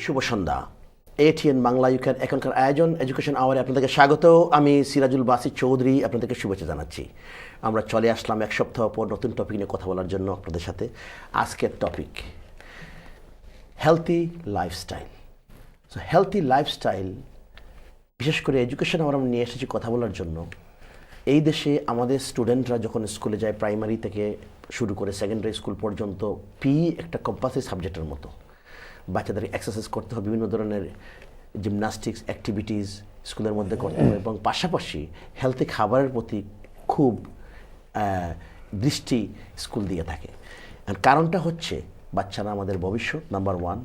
শুভ সন্ধ্যা। Atn Bangla এখনকার আয়োজন education আওয়ারে আপনাদেরকে স্বাগত। আমি সিরাজুল বাসির চৌধুরী আপনাদেরকে শুভেচ্ছা জানাচ্ছি। আমরা চলে আসলাম এক সপ্তাহ পর নতুন টপিক নিয়ে কথা বলার জন্য আপনাদের সাথে। আজকের topic healthy lifestyle. So healthy lifestyle বিশেষ করে এডুকেশন আওয়ার আমরা নিয়ে এসেছি কথা বলার জন্য। এই দেশে আমাদের স্টুডেন্টরা যখন স্কুলে যায়, প্রাইমারি থেকে শুরু করে সেকেন্ডারি স্কুল পর্যন্ত, একটা কম্পালসারি সাবজেক্টের মতো। বাচ্চাদের এক্সারসাইজ করতে হবে, বিভিন্ন ধরনের জিমনাস্টিক্স অ্যাক্টিভিটিস স্কুলের মধ্যে করতে হবে, এবং পাশাপাশি হেলথি খাবারের প্রতি খুব দৃষ্টি স্কুল দিয়ে থাকে। কারণটা হচ্ছে বাচ্চারা আমাদের ভবিষ্যৎ, নাম্বার ওয়ান।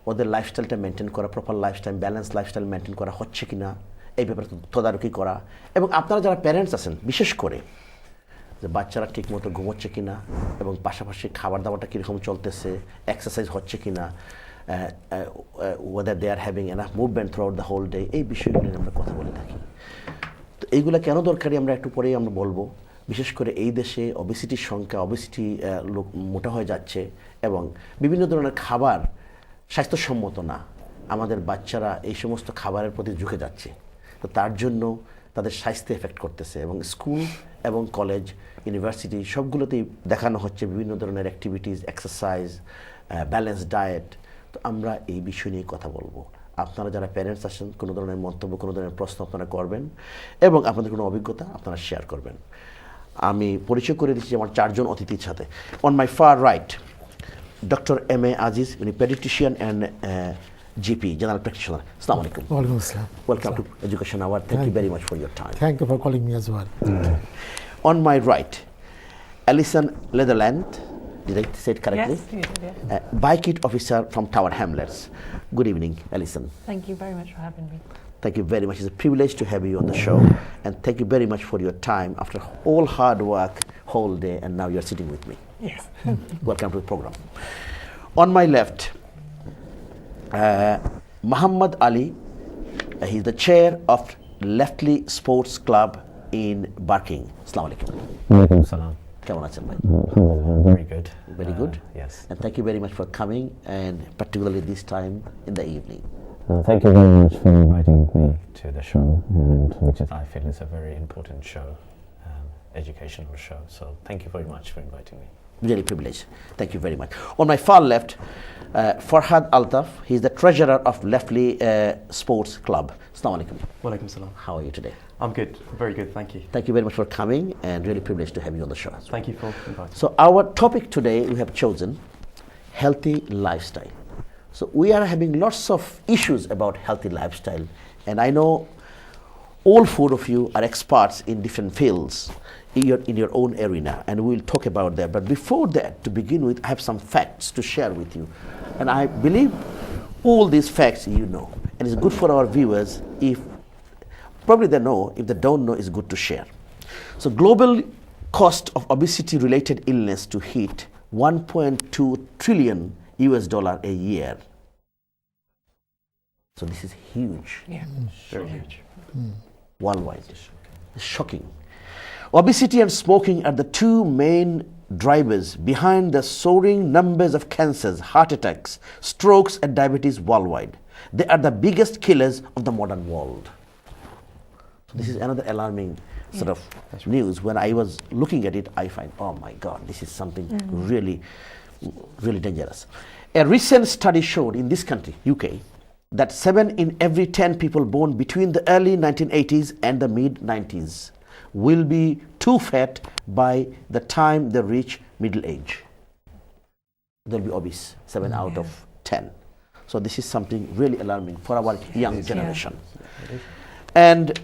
ওদের লাইফস্টাইলটা মেনটেন করা, proper lifestyle, balance lifestyle maintain করা হচ্ছে কি না এই ব্যাপারে তদারকি করা। এবং আপনারা যারা প্যারেন্টস আছেন বিশেষ করে, যে বাচ্চারা ঠিকমতো ঘুমোচ্ছে কি না, এবং পাশাপাশি খাবার দাবারটা কীরকম চলতেছে, এক্সারসাইজ হচ্ছে কি না, whether they are having enough movement throughout the whole day, এই বিষয়গুলো নিয়ে আমরা কথা বলে থাকি। তো এইগুলো কেন দরকারি আমরা একটু পরেই আমরা বলবো। বিশেষ করে এই দেশে ওবেসিটির সংখ্যা, লোক মোটা হয়ে যাচ্ছে, এবং বিভিন্ন ধরনের খাবার স্বাস্থ্যসম্মত না। আমাদের বাচ্চারা এই সমস্ত খাবারের প্রতি ঝুঁকে যাচ্ছে। তো তার জন্য তাদের স্বাস্থ্যে এফেক্ট করতেছে, এবং স্কুল এবং কলেজ, ইউনিভার্সিটি সবগুলোতেই দেখানো হচ্ছে বিভিন্ন ধরনের অ্যাক্টিভিটিস, এক্সারসাইজ, ব্যালেন্স ডায়েট। তো আমরা এই বিষয় নিয়ে কথা বলবো। আপনারা যারা প্যারেন্টস আছেন, কোনো ধরনের মন্তব্য, কোনো ধরনের প্রশ্ন আপনারা করবেন, এবং আপনাদের কোনো অভিজ্ঞতা আপনারা শেয়ার করবেন। আমি পরিচয় করে দিচ্ছি আমার চারজন অতিথির সাথে। On my far right, doctor M.A. Aziz, pediatrician and GP, general practitioner. Assalamu alaikum. Walaikum assalam. Welcome to Education Hour. Thank you very much for your time. Thank you for calling me as well. On my right, Alison Leatherland. Did I say it correctly? Yes, you did, yeah. Bike Kit Officer from Tower Hamlets. Good evening, Alison. Thank you very much for having me. Thank you very much. It's a privilege to have you on the show, and thank you very much for your time after all hard work, whole day, and now you're sitting with me. Yes. Welcome to the program. On my left, Muhammad Ali. He's the chair of Leftly Sports Club in Barking. Assalamu alaikum. Walaikum salam. কেমন আছেন ভাই? Very good. Very good. Yes. And thank you very much for coming, and particularly this time in the evening. Thank you very much for inviting me to the show, and which I feel is a very important show, educational show. So thank you very much for inviting me. Really privileged. Thank you very much. On my far left, Farhad Altaf. He's the treasurer of Leftly Sports Club. Assalamu alaikum. Walaikum salam. How are you today? I'm good, very good, thank you. Thank you very much for coming, and really privileged to have you on the show as well. Thank you for inviting. So our topic today, we have chosen healthy lifestyle. So we are having lots of issues about healthy lifestyle, and I know all four of you are experts in different fields in your own arena, and we'll talk about that. But before that, to begin with, I have some facts to share with you, and I believe all these facts you know, and it's good for our viewers. If probably they know, if they don't know, it's good to share. So global cost of obesity related illness to hit $1.2 trillion a year. So this is huge. Yeah. Very huge. Worldwide. It's shocking. Obesity and smoking are the two main drivers behind the soaring numbers of cancers, heart attacks, strokes, and diabetes worldwide. They are the biggest killers of the modern world. So this is another alarming sort of news. When I was looking at it, I find, oh my God, this is something really, really dangerous. A recent study showed in this country, UK, that 7 in every 10 people born between the early 1980s and the mid-90s will be too fat by the time they reach middle age. They'll be obese, 7 out of 10. So this is something really alarming for our young generation. And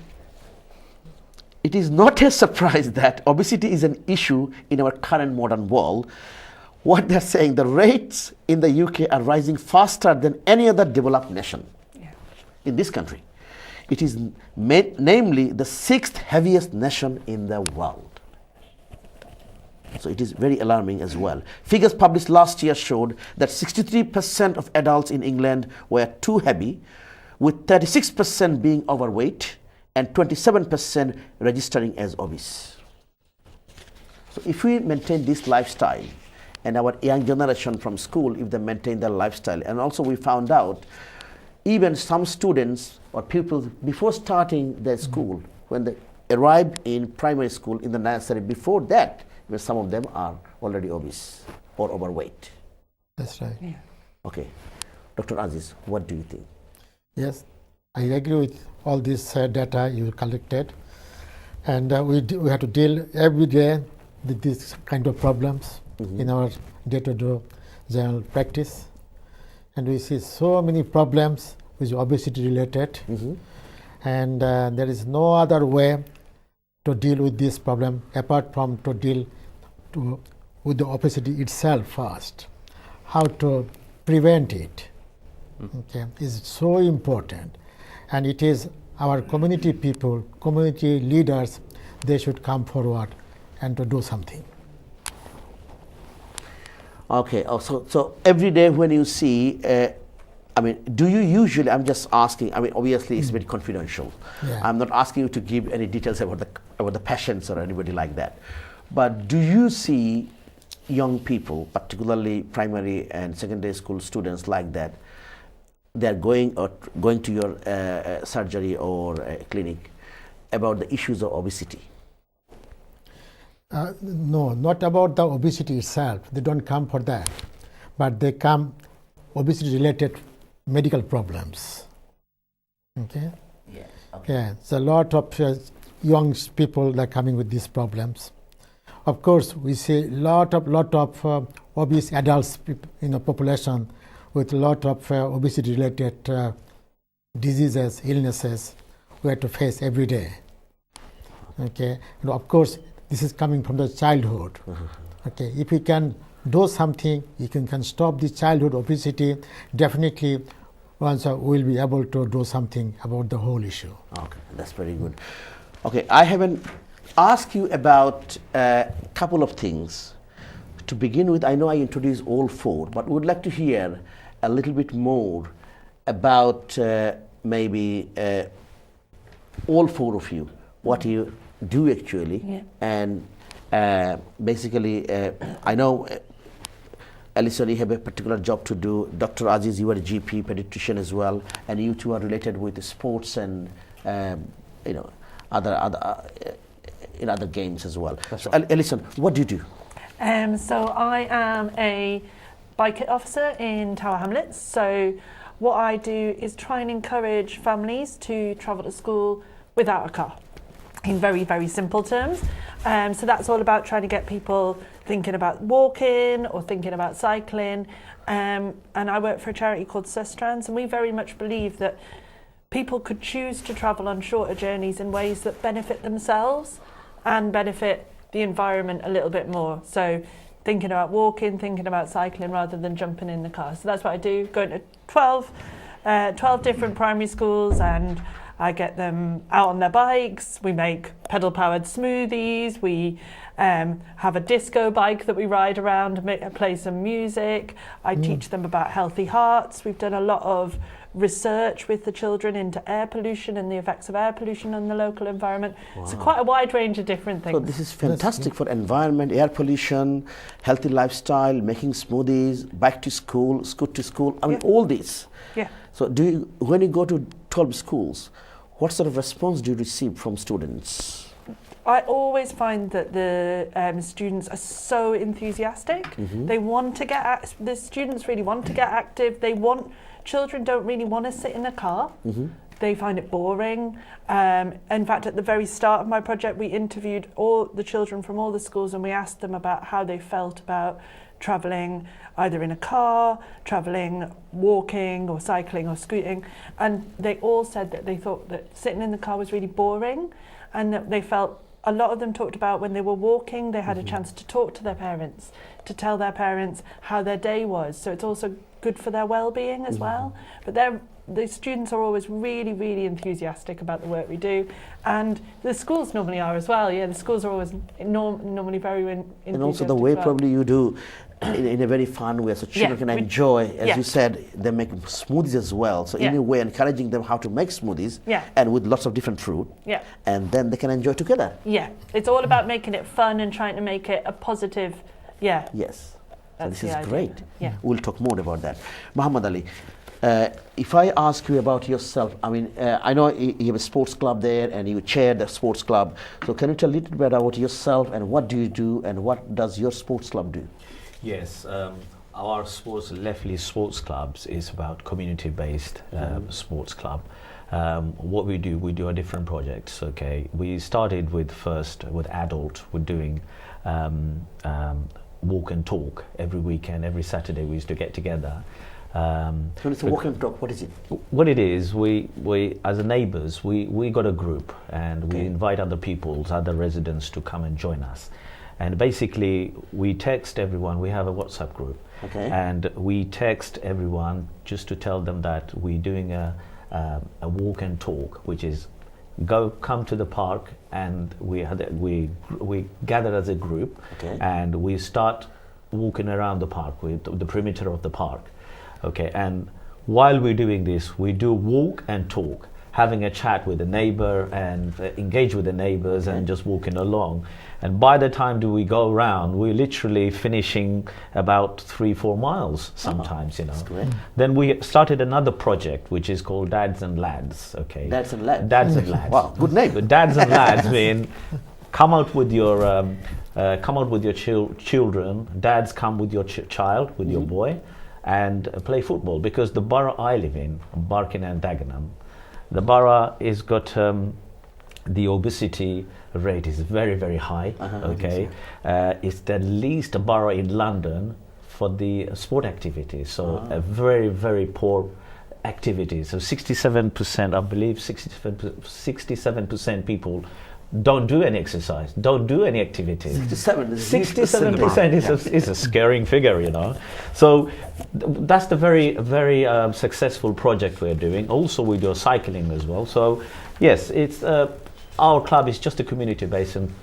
it is not a surprise that obesity is an issue in our current modern world. What they're saying, the rates in the UK are rising faster than any other developed nation in this country. It is namely the 6th heaviest nation in the world. So it is very alarming as well. Figures published last year showed that 63% of adults in England were too heavy, with 36% being overweight and 27% registering as obese. So if we maintain this lifestyle, and our young generation from school, if they maintain their lifestyle. And also we found out even some students or pupils, before starting their school, when they arrive in primary school in the nursery, before that, even some of them are already obese or overweight. That's right. Yeah. Okay. Dr. Aziz, what do you think? Yes, I agree with all this data you collected, and we have to deal every day with this kind of problems in our day-to-day general practice, and we see so many problems which are obesity related, and there is no other way to deal with this problem apart from to deal with the obesity itself first. How to prevent it, okay, is so important, and it is our community people, community leaders, they should come forward and to do something. Okay, so every day when you see, I mean, do you usually, I'm just asking, I mean, obviously it's very confidential. Yeah. I'm not asking you to give any details about the patients or anybody like that. But do you see young people, particularly primary and secondary school students like that, they're going to your surgery or clinic about the issues of obesity? No, not about the obesity itself. They don't come for that, but they come obesity-related medical problems. Okay. Yeah. Okay. Yeah, so a lot of young people that are coming with these problems. Of course, we see lot of obese adults in the population with a lot of obesity-related diseases, illnesses we have to face every day. Okay, and of course, this is coming from the childhood. Okay, if we can do something, if we can stop the childhood obesity, definitely once we'll be able to do something about the whole issue. Okay, that's very good. Okay, I haven't asked you about a couple of things. To begin with, I know I introduced all four, but would like to hear a little bit more about maybe all four of you, what you do actually, Yeah. and basically, I know Alison, you have a particular job to do. Dr. Aziz, you are a GP, pediatrician as well, and you two are related with sports and other games as well. That's So, right. Alison, what do you do? So I am a bike kit officer in Tower Hamlets. So what I do is try and encourage families to travel to school without a car, in very, very simple terms. So that's all about trying to get people thinking about walking or thinking about cycling. And I work for a charity called Sustrans, and we very much believe that people could choose to travel on shorter journeys in ways that benefit themselves and benefit the environment a little bit more. So thinking about walking, thinking about cycling rather than jumping in the car. So that's what I do, going to 12 different primary schools, and I get them out on their bikes. We make pedal-powered smoothies. We have a disco bike that we ride around and play some music. I teach them about healthy hearts. We've done a lot of research with the children into air pollution and the effects of air pollution on the local environment. So quite a wide range of different things. So this is fantastic for environment, air pollution, healthy lifestyle, making smoothies, bike to school, scoot to school. I mean, all this. Yeah. So when you go to 12 schools, what sort of response do you receive from students? I always find that the students are so enthusiastic. They want to get the students really want to get active. Children don't really want to sit in a car. They find it boring. In fact, at the very start of my project, we interviewed all the children from all the schools, and we asked them about how they felt about travelling either in a car, travelling, walking or cycling or scooting. And they all said that they thought that sitting in the car was really boring, and that they felt, a lot of them talked about when they were walking, they had a chance to talk to their parents, to tell their parents how their day was. So it's also good for their well-being as well. But the students are always really, really enthusiastic about the work we do. And the schools normally are as well. Yeah, the schools are always normally very enthusiastic. And also the way probably you do in a very fun way, so children can enjoy, as you said, they make smoothies as well. So in a way, encouraging them how to make smoothies, and with lots of different fruit, and then they can enjoy together. Yeah, it's all about making it fun and trying to make it a positive, Yes. So this is great. Yeah. We'll talk more about that. Muhammad Ali, If I ask you about yourself, I mean, I know you have a sports club there and you chair the sports club. So can you tell a little bit about yourself and what do you do and what does your sports club do? Yes, our Leftly Sports Clubs is about community-based sports club. What we do a different projects. Okay, we started with adult. We're doing walk and talk every weekend, every Saturday. We used to get together. So it's a walk and talk. What is it? What it is, we as a neighbours, we got a group and we invite other people, other residents to come and join us. And basically, we text everyone. We have a WhatsApp group, and we text everyone just to tell them that we're doing a walk and talk, which is come to the park, and we gather as a group, and we start walking around the park, with the perimeter of the park. Okay, and while we're doing this, we do walk and talk, having a chat with the neighbor and engage with the neighbors and just walking along. And by the time we go around, we're literally finishing about 3-4 miles sometimes, you know. That's great. Then we started another project which is called Dads and Lads. Okay. Dads and Lads. Dads and Lads. Wow, good name. But Dads and Lads mean come out with your children. Dads come with your child, with your boy, and play football, because the borough I live in, Barking and Dagenham, the borough is got the obesity rate is very, very high. It's the least borough in London for the sport activities, so a very, very poor activity. So 67%, I believe 67% people don't do any exercise, don't do any activities. 67% is a scaring figure, you know. So that's the very, very successful project we're doing. Also, we do cycling as well. So yes, it's our club is just a community-based and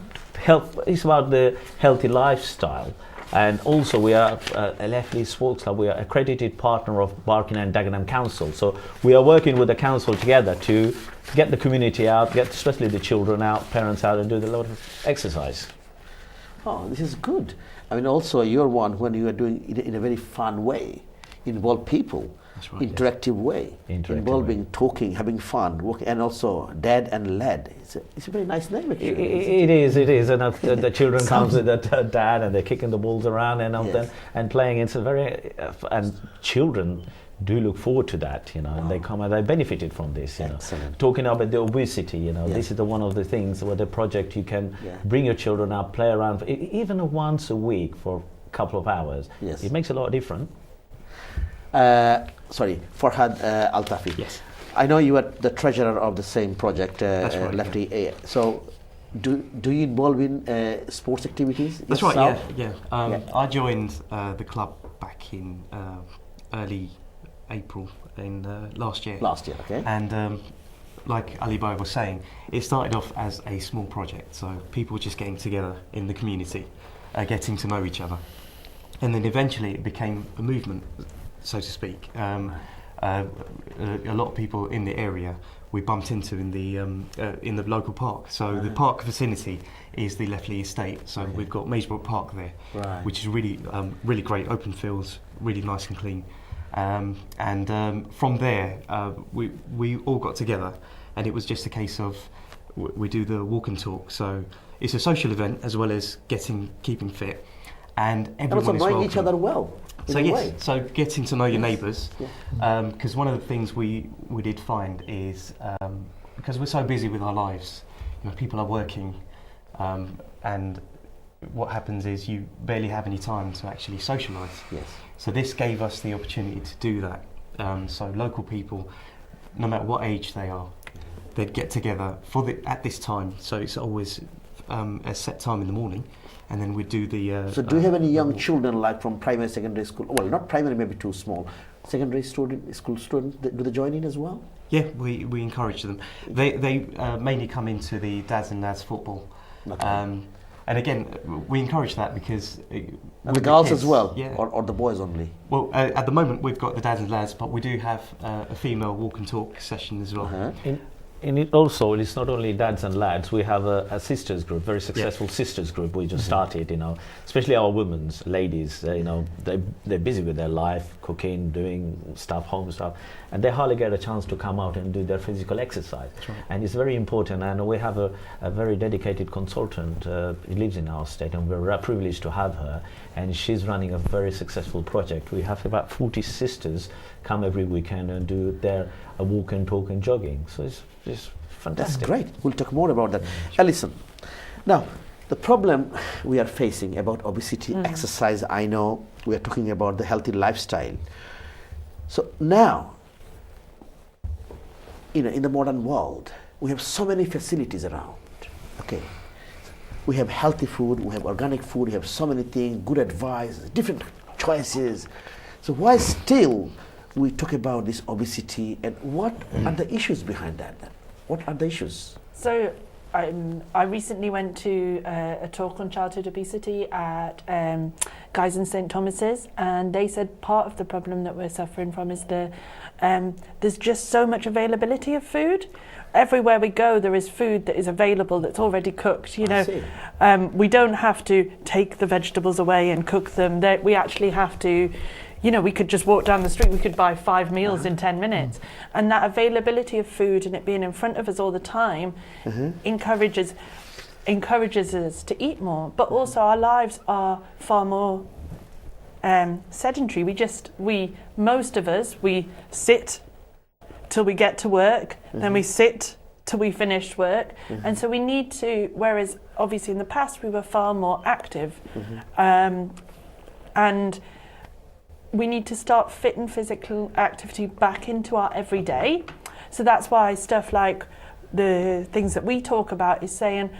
it's about the healthy lifestyle. And also we are a Leftly Sports Club. We are accredited partner of Barking and Dagenham Council. So we are working with the council together to get the community out, get especially the children out, parents out, and do a lot of exercise. Oh, this is good. I mean, also you're one when you are doing it in a very fun way, involve people. That's right, interactive way, involving talking, having fun, working, and also Dad and Lad. It's a very nice name. Actually, it is, and the children comes with the dad, and they're kicking the balls around and playing. It's a very and children do look forward to that, you know, and they come and they benefited from this, you know. Talking about the obesity, you know, this is one of the things where the project you can bring your children up, play around, even once a week for a couple of hours. Yes. It makes a lot of difference. Farhad Altafi. Yes. I know you are the treasurer of the same project, That's right, Lefty. So, do you involve in sports activities? That's yourself? right. Yeah. I joined the club back in early April in last year. Okay. And like Ali Bhai was saying, it started off as a small project, so people just getting together in the community, getting to know each other, and then eventually it became a movement, so to speak. A lot of people in the area we bumped into in the local park. So the park vicinity is the Leftly estate. So we've got Maysbrook Park there, which is really really great, open fields, really nice and clean. And from there, we all got together, and it was just a case of we do the walk and talk. So it's a social event as well as keeping fit, and everyone is knowing welcome. each other well. So yes, so getting to know your neighbours, because one of the things we did find is because we're so busy with our lives, you know, people are working, and what happens is you barely have any time to actually socialise. Yes. So this gave us the opportunity to do that. So local people, no matter what age they are, they'd get together at this time. So it's always a set time in the morning, and then we'd do the. So do you have any young children, like from primary, secondary school? Well, not primary, maybe too small. Secondary school students, do they join in as well? Yeah, we encourage them. They mainly come into the Dads and Lads football. Okay. And again, we encourage that because... And the girls as well? Yeah. Or the boys only? Well, at the moment we've got the Dads and Lads, but we do have a female walk and talk session as well. in it also, it's not only dads and lads. We have a sisters group, very successful sisters group. We just started, especially our women's ladies. They're busy with their life, cooking, doing stuff, home stuff, and they hardly get a chance to come out and do their physical exercise. That's right. And it's very important. And we have a very dedicated consultant. Who lives in our state, and we're privileged to have her. And she's running a very successful project. We have about 40 sisters come every weekend and do their walk and talk and jogging. So it's That's fantastic. great. We'll talk more about that. Alison, now the problem we are facing about obesity, exercise, I know we are talking about the healthy lifestyle. So now, in the modern world, we have so many facilities around. Okay, we have healthy food, we have organic food, we have so many things, good advice, different choices. So why still we talk about this obesity, and what are the issues behind that then? What are the issues? So I recently went to a talk on childhood obesity at Guy's and St Thomas's, and they said part of the problem that we're suffering from is there's just so much availability of food. Everywhere we go, there is food that is available that's already cooked. We don't have to take the vegetables away and cook them. We actually have to. We could just walk down the street, we could buy 5 meals in 10 minutes. And that availability of food and it being in front of us all the time encourages us to eat more. But also our lives are far more sedentary. Most of us, we sit till we get to work, then we sit till we finish work. And so we need to, whereas obviously in the past we were far more active. And we need to start fitting physical activity back into our everyday. So that's why stuff like the things that we talk about is saying,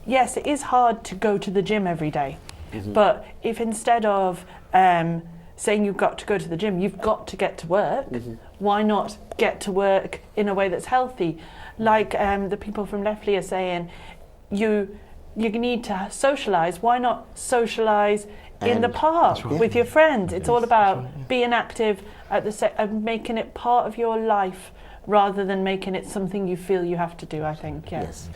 yes, it is hard to go to the gym every day. But if instead of saying you've got to go to the gym, you've got to get to work, why not get to work in a way that's healthy? Like the people from Lefley are saying, you need to socialise. Why not socialise in the park with your friends? It's all about being active and making it part of your life rather than making it something you feel you have to do, I think. Yes.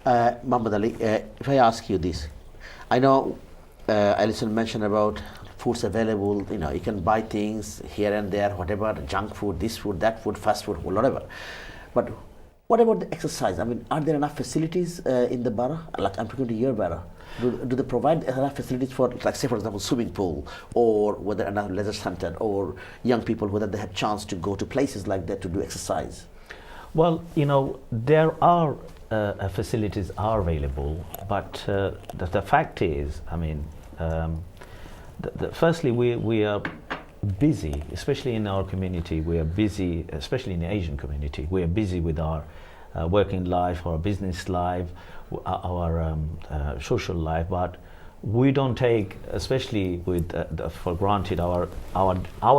Muhammad Ali, if I ask you this, I know Alison mentioned about foods available, you can buy things here and there, whatever, junk food, this food, that food, fast food, whatever. But what about the exercise? I mean, are there enough facilities in the borough? Like I'm talking to your borough. Do they provide enough facilities for, like, say, for example, swimming pool, or whether enough leisure center, or young people, whether they have chance to go to places like that to do exercise? Well, there are facilities are available, but the fact is, I mean, firstly, we are busy, especially in our community. We are busy, especially in the Asian community. We are busy with our working life, our business life, our social life, but we don't take, especially with for granted, our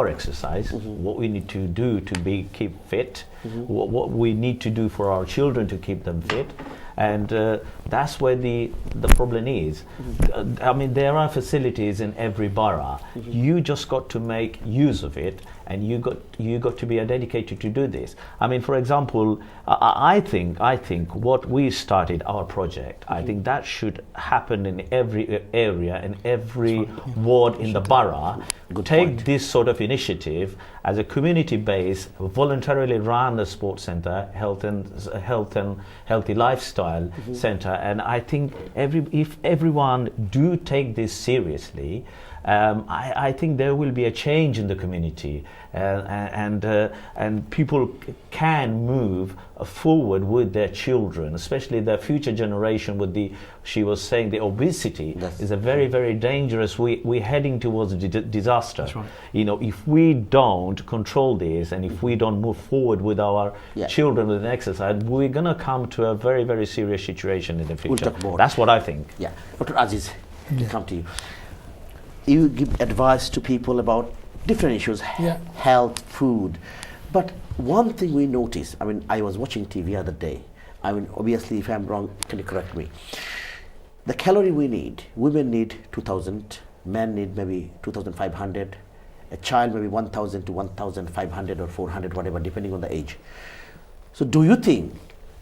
exercise. What we need to do to keep fit, what we need to do for our children to keep them fit. And that's where the problem is. I mean, there are facilities in every borough. You just got to make use of it, and you got to be dedicated to do this. I mean, for example, I think what we started, our project, I think that should happen in every area, in every ward in the borough. Take this sort of initiative as a community base, voluntarily run the sports centre, health and healthy lifestyle centre, and I think if everyone do take this seriously, I think there will be a change in the community, and people can move forward with their children, especially their future generation. She was saying the obesity is a very, very dangerous. We're heading towards a disaster. That's right. If we don't control this, and if we don't move forward with our children with an exercise, we're gonna come to a very, very serious situation in the future. We'll talk more. That's what I think. Yeah, Dr. Aziz, come to you. You give advice to people about different issues, health, food. But one thing we notice, I mean, I was watching TV the other day. I mean, obviously, if I'm wrong, can you correct me? The calorie we need, women need 2,000, men need maybe 2,500, a child maybe 1,000 to 1,500 or 400, whatever, depending on the age. So do you think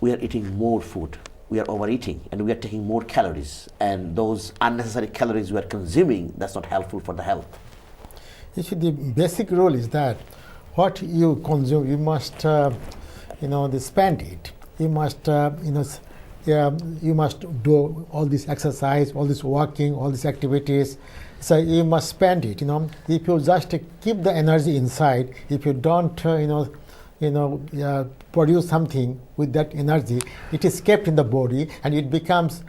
we are eating more food. We are overeating and we are taking more calories. And those unnecessary calories we are consuming, that's not helpful for the health. You see, the basic rule is that what you consume, you must, spend it. You must, you must do all this exercise, all this walking, all these activities. So you must spend it. If you just keep the energy inside, if you don't, produce something with that energy, it is kept in the body and it becomes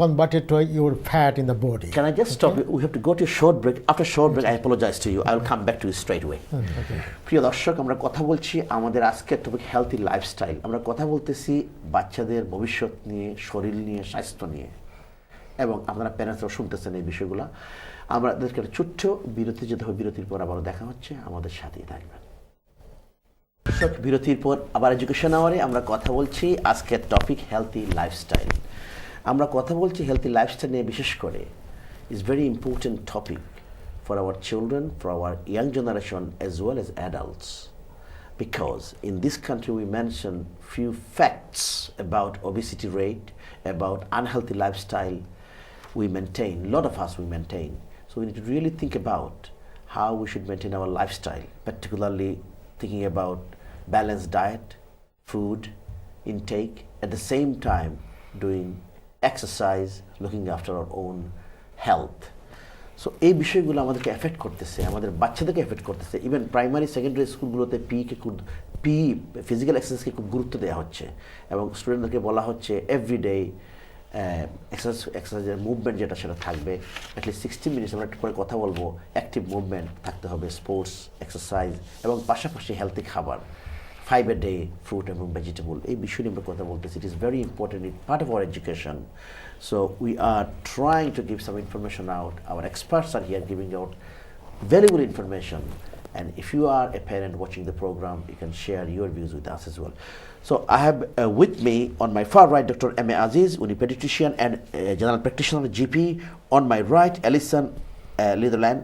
converted to your fat in the body. Can I just stop you? We have to go to a short break. After short break, I apologize to you. I will come back to you straight away. প্রিয় দর্শক, আমরা কথা বলছি আমাদের আজকের topic healthy lifestyle. আমরা কথা বলতেছি বাচ্চাদের ভবিষ্যৎ নিয়ে, শরীর নিয়ে, স্বাস্থ্য নিয়ে, এবং আপনারা প্যারেন্টসরাও শুনতেছেন এই বিষয়গুলো। আমাদেরকে একটা ছোট্ট বিরতি যেতে হবে, বিরতির পর আবারও দেখা হচ্ছে, আমাদের সাথেই থাকবেন। দর্শক, বিরতির পর আবার এডুকেশন আওয়ারে আমরা কথা বলছি আজকের টপিক হেলথি লাইফস্টাইল। আমরা কথা বলছি হেলথি লাইফস্টাইল নিয়ে, বিশেষ করে is very important topic for our children, for our young generation as well as adults, because in this country we mention few facts about obesity rate, about unhealthy lifestyle we maintain, a lot of us we maintain. So we need to really think about how we should maintain our lifestyle, particularly thinking about balanced diet, food intake, at the same time doing exercise, looking after our own health. So এই বিষয়গুলো আমাদেরকে effect করতেছে, আমাদের বাচ্চাদেরকে effect করতেছে। Even primary secondary স্কুলগুলোতে physical এক্সারসাইজকে খুব গুরুত্ব দেওয়া হচ্ছে এবং স্টুডেন্টদেরকে বলা হচ্ছে এভরিডে এক্সারসাইজের মুভমেন্ট যেটা সেটা থাকবে অ্যাটলিস্ট 60 মিনিটস। আমরা একটু পরে কথা বলবো, অ্যাক্টিভ মুভমেন্ট থাকতে হবে, স্পোর্টস, এক্সারসাইজ এবং পাশাপাশি হেলথি খাবার, 5 a day fruit এবং ভেজিটেবল। এই বিষয় নিয়ে আমরা কথা বলতেছি। It is very important, it part of our education. So we are trying to give some information out. Our experts are here giving out valuable information. And if you are a parent watching the program, you can share your views with us as well. So I have with me on my far right Dr. Atn Aziz, pediatrician and general practitioner GP. On my right, Alison Litherland,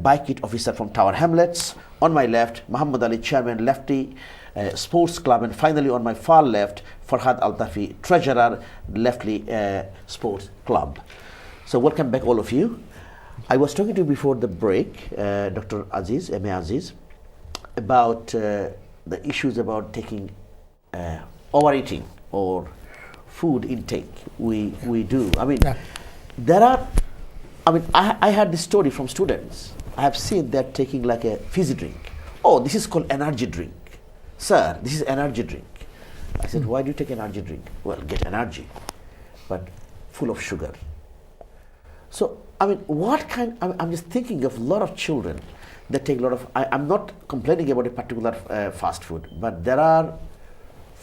bike kit officer from Tower Hamlets. On my left, Muhammad Ali, chairman, Lefty Sports Club. And finally, on my far left, Farhad Altafi, treasurer, Leftly Sports Club. So welcome back, all of you. I was talking to you before the break, Dr. Aziz, Atn Aziz, about the issues about taking overeating or food intake. We do. I mean, there are. I mean, I had this story from students. I have seen that taking like a fizzy drink. Oh, this is called energy drink. Sir, this is energy drink. I said, why do you take energy drink? Well, get energy, but full of sugar. So, I mean, I'm just thinking of a lot of children that take a lot of, I'm not complaining about a particular fast food, but there are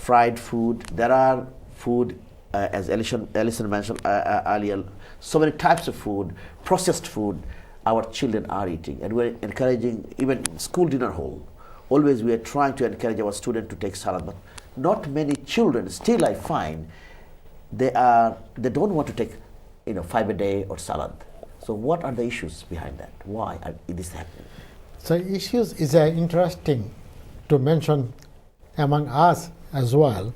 fried food, there are food, as Alison mentioned earlier, so many types of food, processed food, our children are eating. And we're encouraging, even school dinner hall, always we are trying to encourage our students to take salad, but not many children, still I find, they don't want to take 5 a day or salad. So what are the issues behind that? Why is this happening? So issues is interesting to mention among us as well.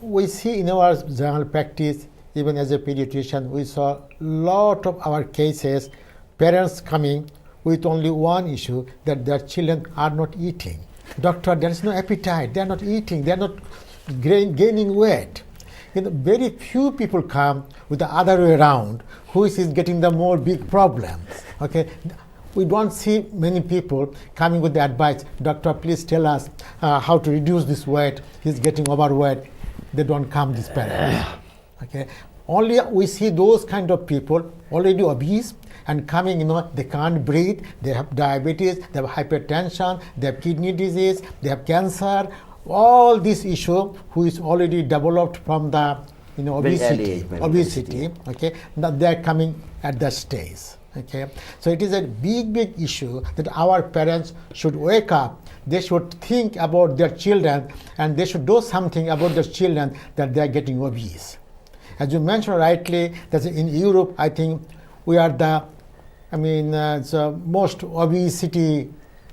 We see in our general practice, even as a pediatrician, we saw a lot of our cases, parents coming with only one issue, that their children are not eating. Doctor, there is no appetite, they are not eating, they are not gaining weight. Very few people come with the other way around, who is getting the more big problems. Okay, we don't see many people coming with the advice, doctor, please tell us how to reduce this weight, he's getting overweight. They don't come, this parents. Okay, only we see those kind of people already obese and coming, they can't breathe, they have diabetes, they have hypertension, they have kidney disease, they have cancer, all this issue who is already developed from the obesity. Okay, that they are coming at that stage. Okay, so it is a big issue that our parents should wake up. They should think about their children and they should do something about their children that they are getting obese. As you mentioned rightly, that in Europe, I think we are the most obesity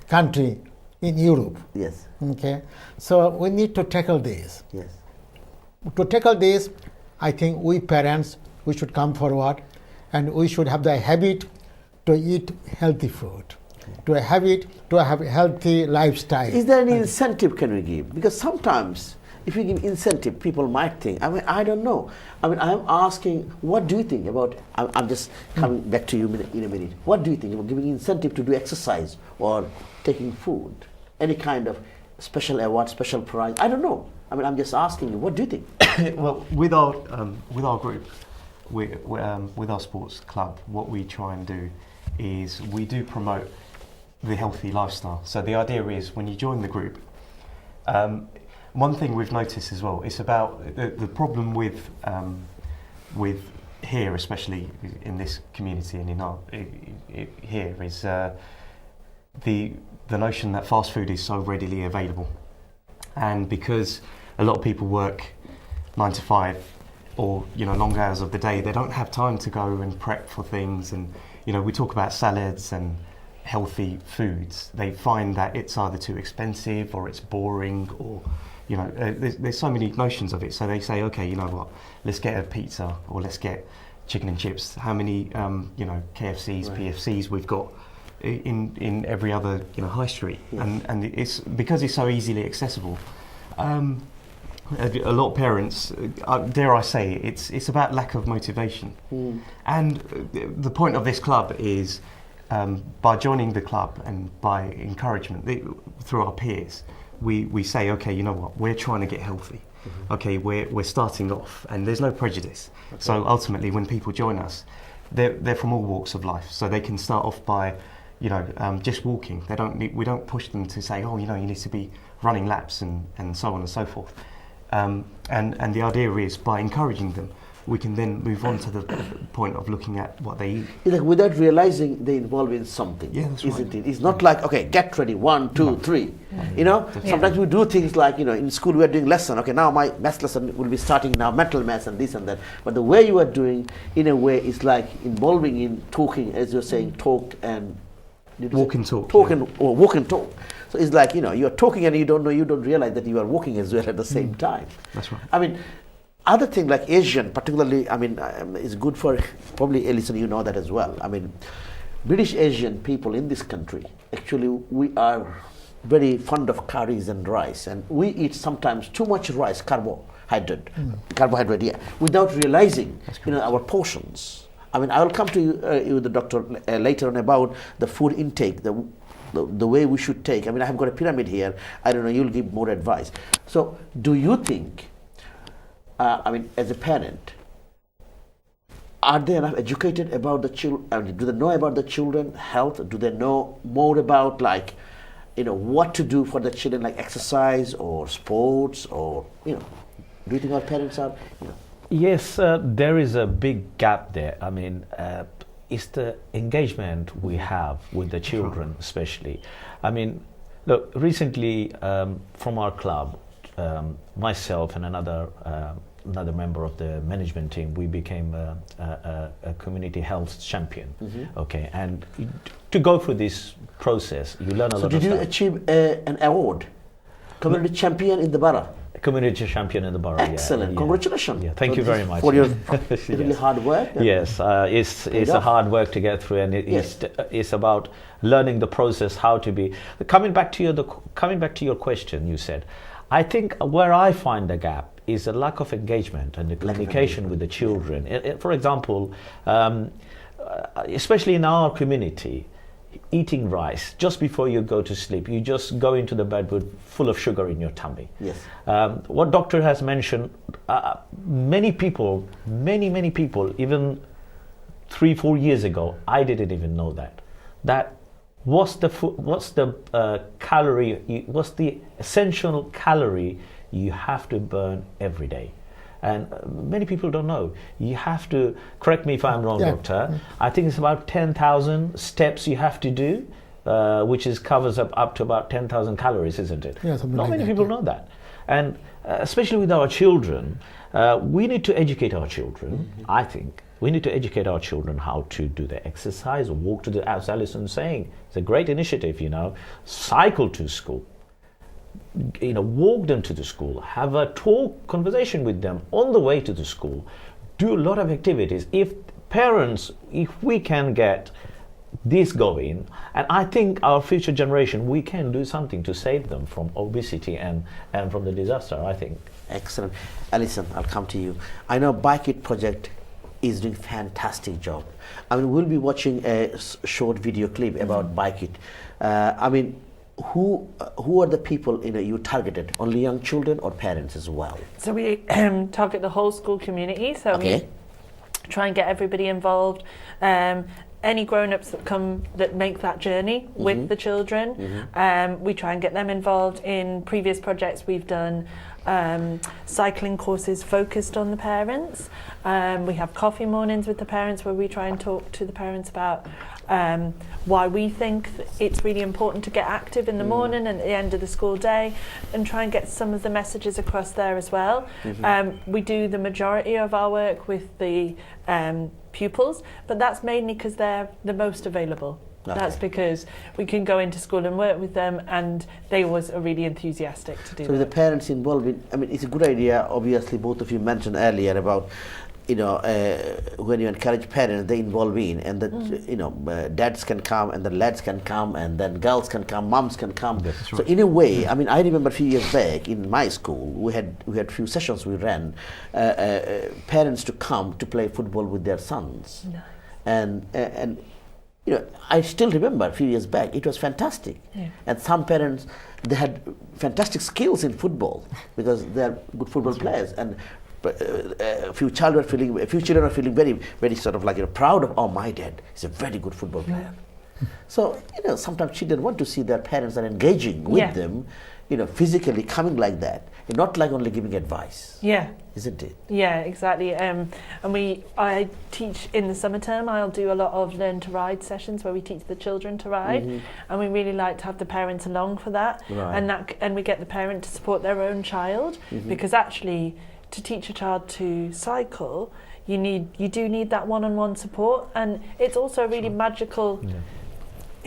country in Europe. Yes. Okay, so we need to tackle this. Yes. To tackle this, I think we parents, we should come forward and we should have the habit to eat healthy food, to have a healthy lifestyle. Is there any incentive can we give? Because sometimes if you give incentive, people might think, I mean, I don't know. I mean, I'm asking, what do you think about, I'm just coming back to you in a minute. What do you think about giving incentive to do exercise or taking food? Any kind of special award, special prize? I don't know. I mean, I'm just asking you, what do you think? Well, with our group, with our sports club, what we try and do is we do promote the healthy lifestyle. So the idea is when you join the group, one thing we've noticed as well, it's about the problem with here, especially in this community and in our here, is the notion that fast food is so readily available, and because a lot of people work 9 to 5 or long hours of the day, they don't have time to go and prep for things. And we talk about salads and healthy foods. They find that it's either too expensive or it's boring, or there's so many notions of it. So they say, okay, you know what, let's get a pizza or let's get chicken and chips. How many KFCs, right, PFCs we've got in every other high street, yes. and it's because it's so easily accessible. A lot of parents, dare I say, it's about lack of motivation. And the point of this club is, by joining the club and by encouragement through our peers, we say, okay, you know what, we're trying to get healthy. Okay, we're starting off, and there's no prejudice. Okay. So ultimately, when people join us, they're from all walks of life. So they can start off by just walking. We don't push them to say, you need to be running laps and so on and so forth. And the idea is, by encouraging them, we can then move on to the point of looking at what they eat. Like without realizing they involve in something, yeah, that's isn't right. it? It's not like, okay, get ready, 1, 2, 3. Sometimes we do things like, in school we are doing lesson. Okay, now my maths lesson will be starting now, mental maths and this and that. But the way you are doing, in a way, is like involving in talking, as you're saying, talk and walk and talk. Talk or walk and talk. So it's like, you're talking and you don't realize that you are walking as well at the same time. That's right. I mean, other thing like Asian, particularly, I mean, is good for, probably, Alison, you know that as well. I mean, British Asian people in this country, actually, we are very fond of curries and rice. And we eat sometimes too much rice, carbohydrate, without realizing, our portions. I mean, I will come to you the doctor, later on about the food intake, the way we should take. I mean, I have got a pyramid here. I don't know, you'll give more advice. So, do you think, as a parent, are they enough educated about the children? Do they know about the children's health? Do they know more about, what to do for the children, like exercise or sports, or, do you think our parents are, Yes, there is a big gap there. I mean, it's the engagement we have with the children, especially. I mean, look, recently from our club, myself and another member of the management team, we became a community health champion. Okay, and to go through this process, you learn a lot of stuff. So did you achieve an award? Community champion in the borough? Community champion in the borough. Excellent. Yeah. Congratulations. Yeah, thank you very much. For your really hard work. Yes, it's a hard work to get through, and it's about learning the process, how to be. Coming back to your question, you said, I think where I find the gap is a lack of engagement and the communication with the children. For example, especially in our community, eating rice just before you go to sleep, you just go into the bed with full of sugar in your tummy. Yes. What doctor has mentioned, many people, even 3-4 years ago, I didn't even know that what's the essential calorie you have to burn every day. And many people don't know. You have to, correct me if I'm wrong, doctor, I think it's about 10,000 steps you have to do, which covers up to about 10,000 calories, isn't it? Yeah, Not many people know that. And especially with our children, we need to educate our children, I think, We need to educate our children how to do the exercise, walk to the, as Alison's saying, it's a great initiative, cycle to school, walk them to the school, have a conversation with them on the way to the school, do a lot of activities. If we can get this going, and I think our future generation, we can do something to save them from obesity and from the disaster, I think. Excellent. Alison, I'll come to you. I know Bike It project is doing fantastic job. I mean, we'll be watching a short video clip about Bike It. I mean, who are the people you targeted? Only young children or parents as well? So we target the whole school community. So we try and get everybody involved. Any grown-ups that make that journey with the children, we try and get them involved. In previous projects we've done cycling courses focused on the parents. We have coffee mornings with the parents where we try and talk to the parents about why we think it's really important to get active in the morning and at the end of the school day, and try and get some of the messages across there as well. We do the majority of our work with the pupils, but that's mainly because they're the most available. Okay. That's because we can go into school and work with them, and they always are really enthusiastic to do that. So the parents involved it's a good idea. Obviously, both of you mentioned earlier about when you encourage parents, they involve in, and that dads can come, and then lads can come, and then girls can come, moms can come. That's right. So in a way, I remember a few years back in my school, we had few sessions we ran, parents to come to play football with their sons. Nice. And I still remember a few years back, it was fantastic. Yeah. And some parents, they had fantastic skills in football because they're good football players. And a few children are feeling very, very sort of proud of, oh, my dad is a very good football player. So, sometimes children want to see their parents are engaging with them, physically coming like that, and not like only giving advice. Yeah. Isn't it? Yeah, exactly. And I teach in the summer term, I'll do a lot of learn to ride sessions where we teach the children to ride, and we really like to have the parents along for that. Right. And we get the parent to support their own child, because actually to teach a child to cycle, you do need that one-on-one support, and it's also a really magical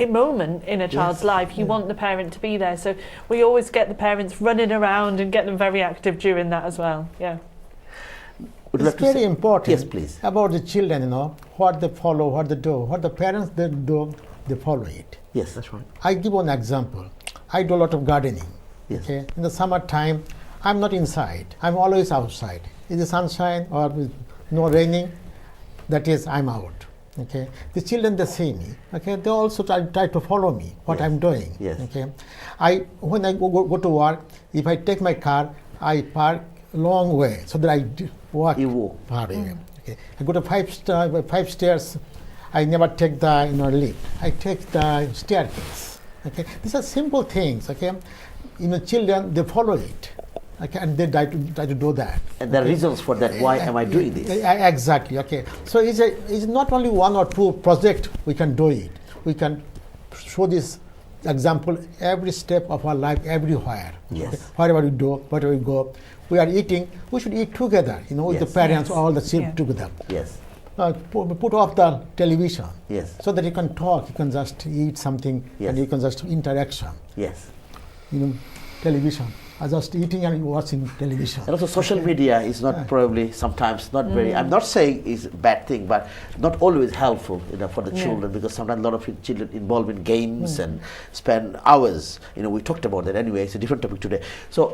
moment in a child's life. You want the parent to be there, so we always get the parents running around and get them very active during that as well. Yeah. It's very important. Yes, please. About the children, what they follow, what they do, what the parents they do, they follow it. Yes, that's right. I give one example. I do a lot of gardening. Yes. Okay. In the summertime, I'm not inside. I'm always outside. Is the sunshine or no raining? That is, I'm out. Okay. The children, they see me. Okay. They also try to follow me what I'm doing. Yes. Okay. When I go to work, if I take my car, I park a long way so that I walk. You walk. Okay. I go to five stairs. I never take the lift. I take the staircase. Okay. These are simple things. Okay. Children, they follow it. Okay, and they try to do that. And there are reasons for that. Why am I doing this? Exactly. Okay. So it's not only one or two projects we can do it. We can show this example every step of our life, everywhere. Yes. Okay? Wherever we do, wherever we go, we are eating. We should eat together. With the parents, all the children together. Yes. Put off the television. Yes. So that you can talk. You can just eat something, and you can just interaction. Yes. Television. Just eating and watching television. And also social media is not probably sometimes not very, I'm not saying it's a bad thing, but not always helpful for the children, because sometimes a lot of children involved in games and spend hours. We talked about that anyway, it's a different topic today. So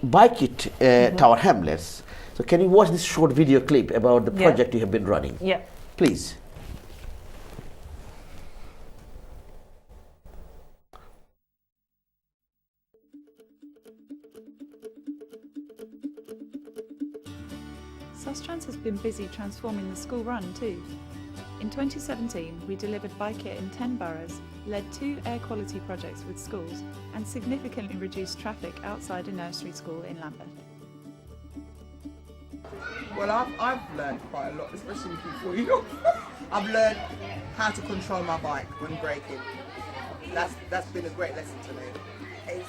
Bike It Tower Hamlets. So can you watch this short video clip about the project you have been running? Yeah. Please. Sustrans has been busy transforming the school run too. In 2017, we delivered Bike It in 10 boroughs, led 2 air quality projects with schools, and significantly reduced traffic outside a nursery school in Lambeth. Well, I've learned quite a lot, especially before you. I've learned how to control my bike when braking. That's been a great lesson to me.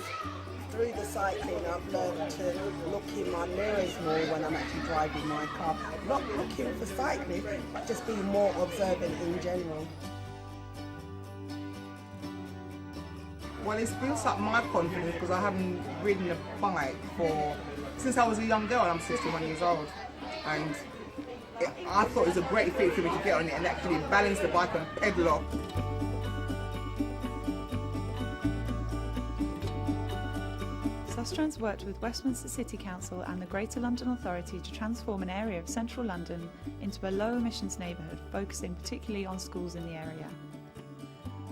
through the cycling, I've learned to look in my mirrors more when I'm actually driving my car. Not looking for cycling, but just being more observant in general. Well, it's built up my confidence because I haven't ridden a bike since I was a young girl. I'm 61 years old, and I thought it was a great fit for me to get on it and actually balance the bike and pedal off. Sustrans worked with Westminster City Council and the Greater London Authority to transform an area of central London into a low emissions neighbourhood, focusing particularly on schools in the area.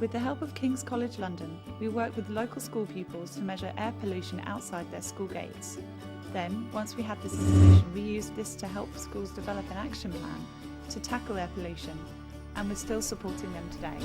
With the help of King's College London, we worked with local school pupils to measure air pollution outside their school gates. Then, once we had this information, we used this to help schools develop an action plan to tackle air pollution, and we're still supporting them today.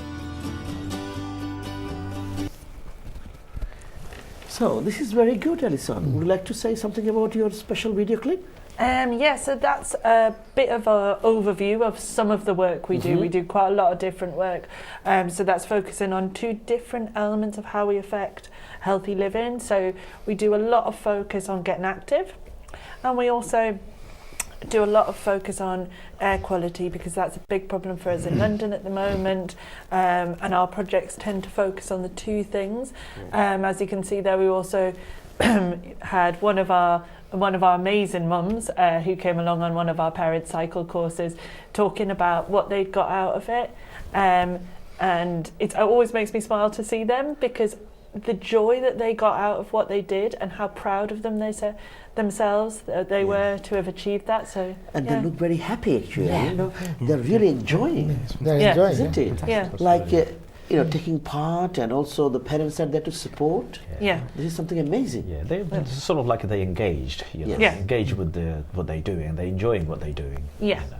So this is very good, Alison. Would you like to say something about your special video clip? Yeah, so that's a bit of an overview of some of the work we do. We do quite a lot of different work. So that's focusing on two different elements of how we affect healthy living. So we do a lot of focus on getting active, and we also do a lot of focus on air quality, because that's a big problem for us in London at the moment, and our projects tend to focus on the two things. As you can see there, we also had one of our amazing mums who came along on one of our parent cycle courses, talking about what they'd got out of it, and it always makes me smile to see them, because the joy that they got out of what they did and how proud of them themselves they were to have achieved that. So they look very happy actually. You know, they're really enjoying it, They're enjoying isn't it? Yeah. Like taking part, and also the parents are there to support. Yeah. This is something amazing. Yeah, they're sort of like they engaged, you know, Yeah. engaged with what they're doing, and they're enjoying what they're doing. Yeah. You know.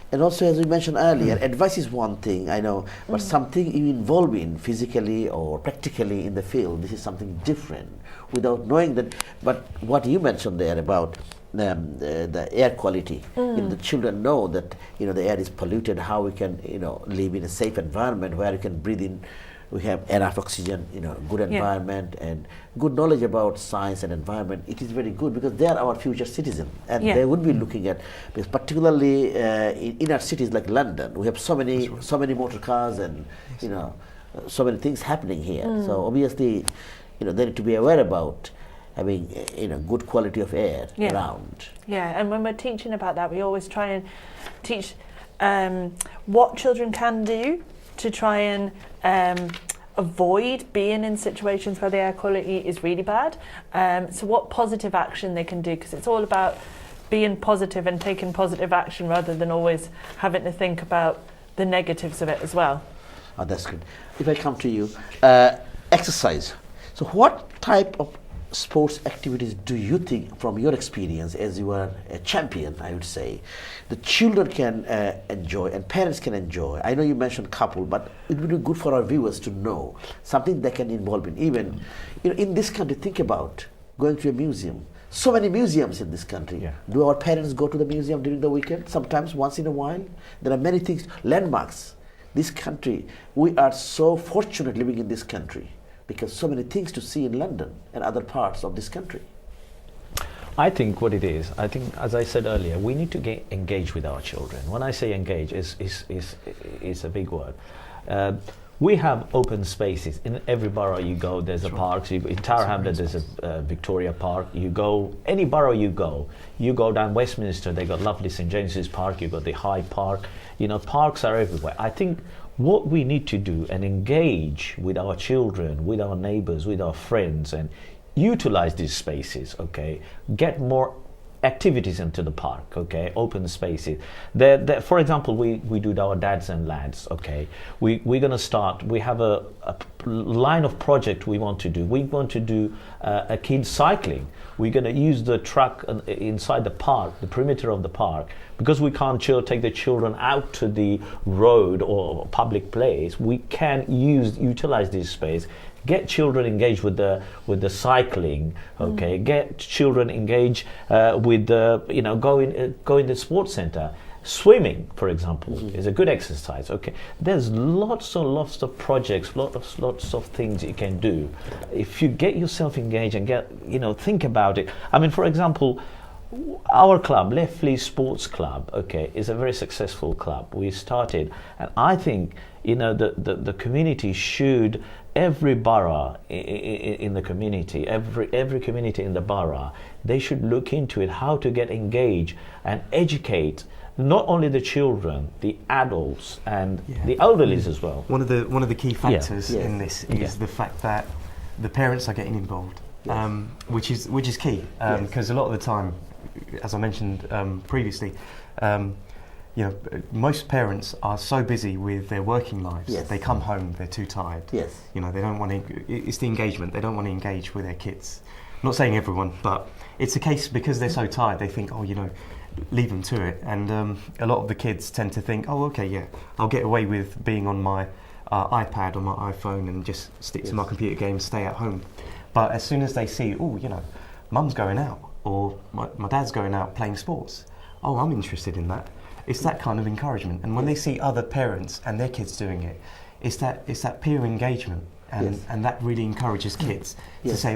And also, as we mentioned earlier, advice is one thing, I know, but something you involve in physically or practically in the field, this is something different, without knowing that. But what you mentioned there about the air quality, the children know that the air is polluted, how we can live in a safe environment where you can breathe in. We have enough oxygen, good environment, and good knowledge about science and environment. It is very good, because they are our future citizens, and they would be looking at, because particularly in our cities like London, we have so many motor cars, and so many things happening here. So obviously, they need to be aware about having good quality of air around. Yeah, and when we're teaching about that, we always try and teach what children can do to try and avoid being in situations where the air quality is really bad. So what positive action they can do, because it's all about being positive and taking positive action rather than always having to think about the negatives of it as well. Oh, that's good. If I come to you, exercise. So what type of sports activities do you think, from your experience as you are a champion, I would say, the children can enjoy and parents can enjoy? I know you mentioned couple, but it would be good for our viewers to know something they can involve in. Even in this country, think about going to a museum. So many museums in this country. Yeah. Do our parents go to the museum during the weekend? Sometimes, once in a while. There are many things, landmarks. This country, we are so fortunate living in this country, because so many things to see in London and other parts of this country. I think what it is, as I said earlier, we need to get engaged with our children. When I say engage, is a big word. We have open spaces. In every borough you go, there's a park. So in Tower Hamlet, there's a Victoria Park. You go, any borough you go down Westminster, they got lovely St. James's Park, you got the Hyde Park. Parks are everywhere. I think what we need to do and engage with our children, with our neighbors, with our friends, and utilize these spaces, okay? Get more activities into the park, okay? Open spaces. For example, we do our dads and lads, okay? We're going to start, we have a line of project we want to do. We want to do a kids cycling. We're going to use the truck inside the park, the perimeter of the park, because we can't take the children out to the road or public place. We can utilize this space. Get children engaged with the cycling, okay? Get children engaged with go in the sports center. Swimming, for example, is a good exercise. Okay, there's lots and lots of projects, lots of things you can do if you get yourself engaged and think about it. I mean, for example, our club, Leftley Sports Club, okay, is a very successful club. We started, and I think the community should, every borough in the community, every community in the borough, they should look into it, how to get engaged and educate not only the children, the adults, and the elderlies as well. One of the key factors Yes. in this is the fact that the parents are getting involved, which is key, because a lot of the time, as I mentioned previously, most parents are so busy with their working lives. Yes. They come home, they're too tired. Yes. They don't want to. It's the engagement. They don't want to engage with their kids. I'm not saying everyone, but it's a case because they're so tired. They think, leave them to it. And a lot of the kids tend to think, I'll get away with being on my iPad or my iPhone and just stick to my computer games, stay at home. But as soon as they see, mum's going out or my dad's going out playing sports, I'm interested in that. It's that kind of encouragement. And when they see other parents and their kids doing it, it's that peer engagement. And that really encourages kids to say,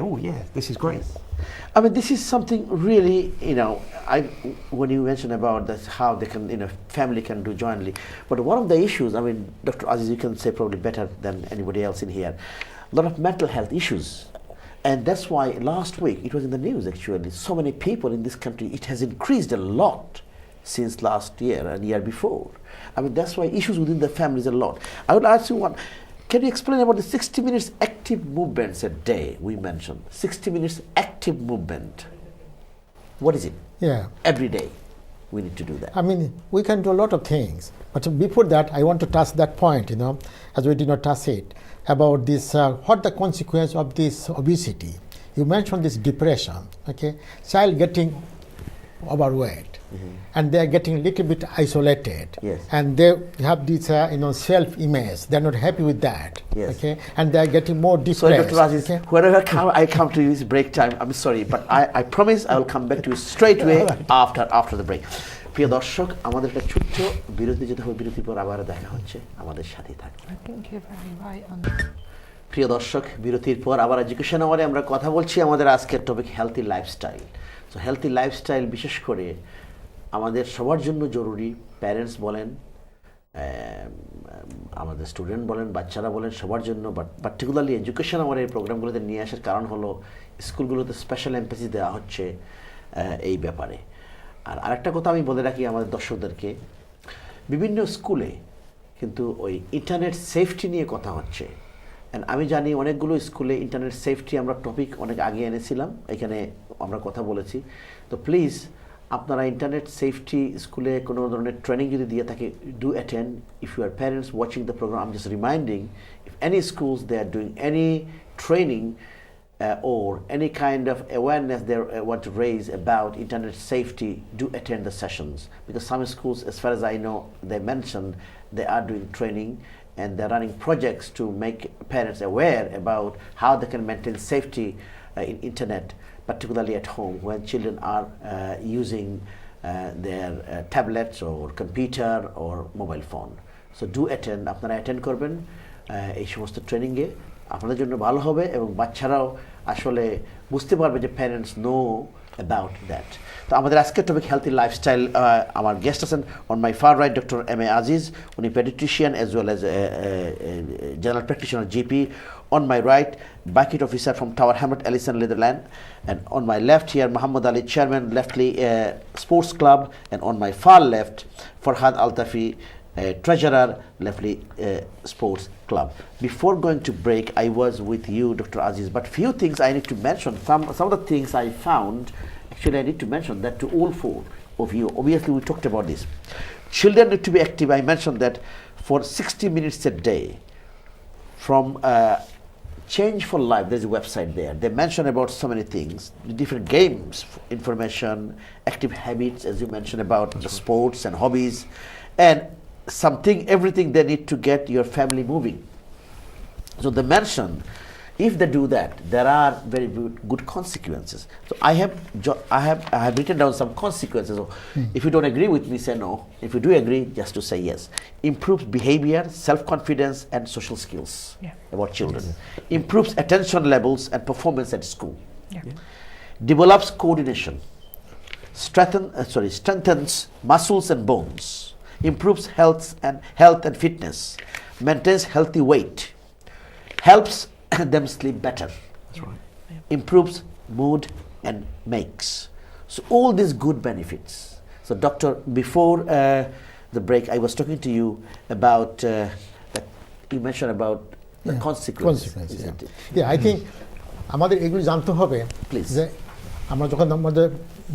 this is great. I mean, this is something really, when you mentioned about that, how they can, family can do jointly. But one of the issues, I mean, Dr. Aziz, you can say probably better than anybody else in here, a lot of mental health issues. And that's why last week, it was in the news actually, so many people in this country, it has increased a lot since last year and year before. I mean, that's why issues within the families a lot. I would ask you one, can you explain about the 60 minutes active movements a day we mentioned? 60 minutes active movement. What is it? Yeah. Every day we need to do that. I mean, we can do a lot of things. But before that, I want to touch that point, as we did not touch it, about this, what the consequence of this obesity. You mentioned this depression, okay? Child getting overweight. And they are getting a little bit isolated, and they have this self-image. They are not happy with that, okay, and they are getting more depressed. Sorry, Dr. Aziz, wherever I come to you, it's break time. I'm sorry, but I promise I will come back to you straight away after the break. প্রিয় দর্শক, আমাদের একটা ছোট্ট বিরতি যেতে হবে, বিরতির পর আবার দেখা হচ্ছে, আমাদের সাথেই থাকবে। প্রিয় দর্শক, বিরতির পর আবার এডুকেশন আওয়ারে আমরা কথা বলছি। আমাদের আজকের topic healthy lifestyle. So healthy lifestyle বিশেষ করে আমাদের সবার জন্য জরুরি, প্যারেন্টস বলেন, আমাদের স্টুডেন্ট বলেন, বাচ্চারা বলেন, সবার জন্য। বাট পার্টিকুলারলি এডুকেশন আমার এই প্রোগ্রামগুলোতে নিয়ে আসার কারণ হলো স্কুলগুলোতে স্পেশাল এমফেসিস দেওয়া হচ্ছে এই ব্যাপারে। আর আরেকটা কথা আমি বলে রাখি আমাদের দর্শকদেরকে, বিভিন্ন স্কুলে কিন্তু ওই ইন্টারনেট সেফটি নিয়ে কথা হচ্ছে। অ্যান্ড আমি জানি অনেকগুলো স্কুলে ইন্টারনেট সেফটি আমরা টপিক অনেক আগে এনেছিলাম, এখানে আমরা কথা বলেছি। তো প্লিজ আপনারা ইন্টারনেট সেফটি স্কুলে কোনো ধরনের ট্রেনিং যদি দিয়ে থাকে, do attend. If you are parents watching the programme, I am just reminding, if any schools they are doing any training or any kind of awareness they want to raise about internet safety, do attend the sessions. Because some schools, as far as I know, they mentioned they are doing training and they're running projects to make parents aware about how they can maintain safety in internet, particularly at home when children are using their tablets or computer or mobile phone. So do attend, আপনারা attend করবেন এই সমস্ত ট্রেনিংয়ে, আপনাদের জন্য ভালো হবে এবং বাচ্চারাও আসলে বুঝতে পারবে যে প্যারেন্টস নো অ্যাবাউট দ্যাট। তো আমাদের আজকের টপিক হেলথি লাইফস্টাইল। আমার গেস্ট আছেন on my far right doctor M A Aziz, উনি paediatrician as well as general practitioner GP. On my right, bucket officer from Tower Hamlet, Ellison, Netherlands. And on my left here, Muhammad Ali, chairman, Leftley Sports Club. And on my far left, Farhad Altafi, treasurer, Leftley Sports Club. Before going to break, I was with you, Dr. Aziz, but few things I need to mention. Some of the things I found, actually I need to mention that to all four of you. Obviously, we talked about this. Children need to be active. I mentioned that for 60 minutes a day. From Change for Life, there's a website there. They mention about so many things, different games, information, active habits, as you mentioned about the sports and hobbies, and everything they need to get your family moving. So they mention if they do that, there are very good consequences. So I have written down some consequences. So if you don't agree with me, say no. If you do agree, just to say yes. Improves behavior, self-confidence, and social skills about children. Improves attention levels and performance at school. Develops coordination. Strengthens muscles and bones. Improves health and fitness. Maintains healthy weight. Helps them sleep better. That's right. Improves mood and makes. So all these good benefits. So doctor, before the break, I was talking to you about, you mentioned about the consequences. Isn't it? I think আমাদের এগুলো জানতে হবে Please. যে আমরা যখন আমাদের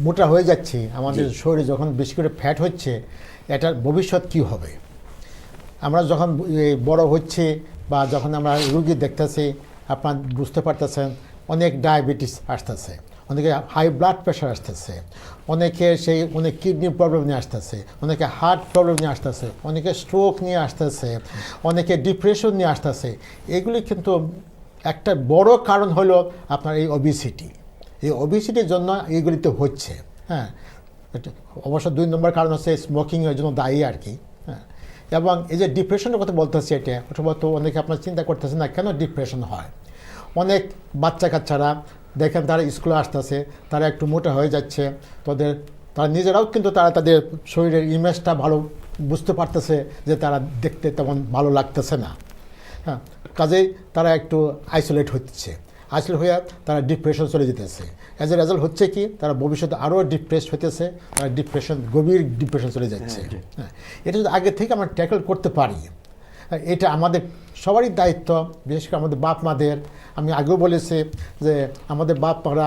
মোটা হয়ে যাচ্ছি, আমাদের শরীরে যখন বেশি করে ফ্যাট হচ্ছে, এটার ভবিষ্যৎ কি হবে? আমরা যখন বড় হচ্ছে বা যখন আমরা রোগী দেখতেছি, আপনার বুঝতে পারতেছেন অনেক ডায়াবেটিস আসতেছে, অনেকে হাই ব্লাড প্রেশার আসতেছে, অনেকে অনেক কিডনি প্রবলেম নিয়ে আসতেছে, অনেকে হার্ট প্রবলেম নিয়ে আসতেছে, অনেকে স্ট্রোক নিয়ে আসতেছে, অনেকে ডিপ্রেশন নিয়ে আসতেছে। এগুলি কিন্তু একটা বড় কারণ হলো আপনার এই ওবেসিটি। এই ওবেসিটির জন্য এইগুলিতে হচ্ছে। হ্যাঁ, অবশ্য 2 নম্বর কারণ হচ্ছে স্মোকিংয়ের জন্য দায়ী আর কি। হ্যাঁ, এবং এই যে ডিপ্রেশনের কথা বলতেছি, এটা অথবা অনেকে আপনার চিন্তা করতেছে না কেন ডিপ্রেশন হয়। অনেক বাচ্চা কাচ্চারা দেখেন তারা স্কুলে আসতেছে, তারা একটু মোটা হয়ে যাচ্ছে, তারা নিজেরাও কিন্তু তারা তাদের শরীরের ইমেজটা ভালো বুঝতে পারতেছে যে তারা দেখতে তেমন ভালো লাগতেছে না। হ্যাঁ, কাজেই তারা একটু আইসোলেট হচ্ছে, আইসোলেট হয়ে তারা ডিপ্রেশন চলে যেতেছে। অ্যাজ এ রেজাল্ট হচ্ছে কি, তারা ভবিষ্যতে আরও ডিপ্রেসড হইতেছে, তারা গভীর ডিপ্রেশন চলে যাচ্ছে। হ্যাঁ, এটা যদি আগে থেকে আমরা ট্যাকল করতে পারি, এটা আমাদের সবারই দায়িত্ব, বিশেষ করে আমাদের বাপ মাদের। আমি আগেও বলেছি যে আমাদের বাপ মারা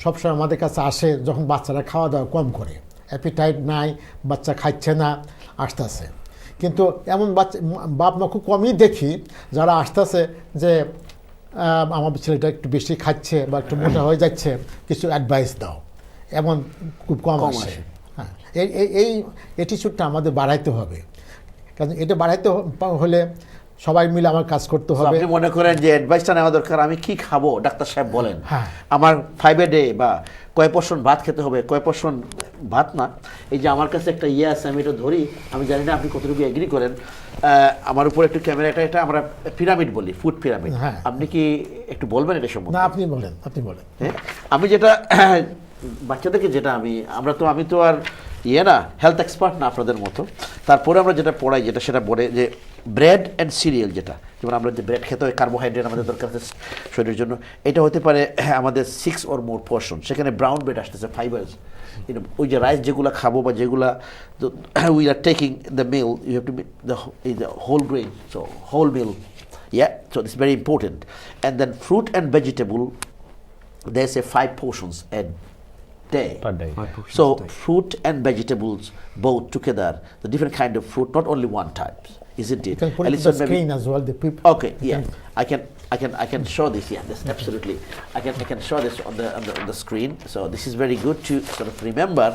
সবসময় আমাদের কাছে আসে যখন বাচ্চারা খাওয়া দাওয়া কম করে, অ্যাপিটাইট নাই, বাচ্চা খাচ্ছে না, আসতেছে। কিন্তু এমন বাপ মা খুব কমই দেখি যারা আসতেছে যে আমার ছেলেটা একটু বেশি খাচ্ছে বা একটু মোটা হয়ে যাচ্ছে, কিছু অ্যাডভাইস দাও, এমন খুব কম আসে। হ্যাঁ, এই অ্যাটিটিউডটা আমাদের বাড়াইতে হবে। কারণ এটা বাড়াইতে হলে সবাই মিলে আমার কাজ করতে হবে। আপনি মনে করেন যে অ্যাডভাইসটা নেওয়া দরকার, আমি কি খাবো ডাক্তার সাহেব বলেন, হ্যাঁ, আমার 5 a day বা কয় পোর্শন ভাত খেতে হবে, কয় পোর্শন ভাত না, এই যে আমার কাছে একটা আছে, আমি এটা ধরি, আমি জানি না আপনি কতটুকু এগ্রি করেন। আমার উপর একটু ক্যামেরাটা, এটা আমরা পিরামিড বলি, ফুড পিরামিড। হ্যাঁ, আপনি কি একটু বলবেন এটা সম্বন্ধে? না, আপনি বলেন। হ্যাঁ, আমি যেটা বাচ্চাদেরকে যেটা আমি তো আর না হেলথ এক্সপার্ট না আপনাদের মতো, তারপরে আমরা যেটা পড়াই সেটা বলে যে ব্রেড অ্যান্ড সিরিয়াল, যেটা যেমন আমরা যে ব্রেড খেতে হয়, কার্বোহাইড্রেট আমাদের দরকার আছে শরীরের জন্য, এটা হতে পারে আমাদের 6 or more পোর্শন। সেখানে ব্রাউন ব্রেড আসতেছে, ফাইবার্স, ওই যে রাইস যেগুলো খাবো বা যেগুলা we are taking the meal, you have to the whole grain, so whole meal, so it's very important. And then fruit and vegetable, they say 5 portions a day. Per day. So fruit and vegetables both together, the different kind of fruit, not only one type, isn't it? You can put it on the screen as well. The people. Okay, I can show this. Yeah, this absolutely. I can show this on the screen. So this is very good to sort of remember.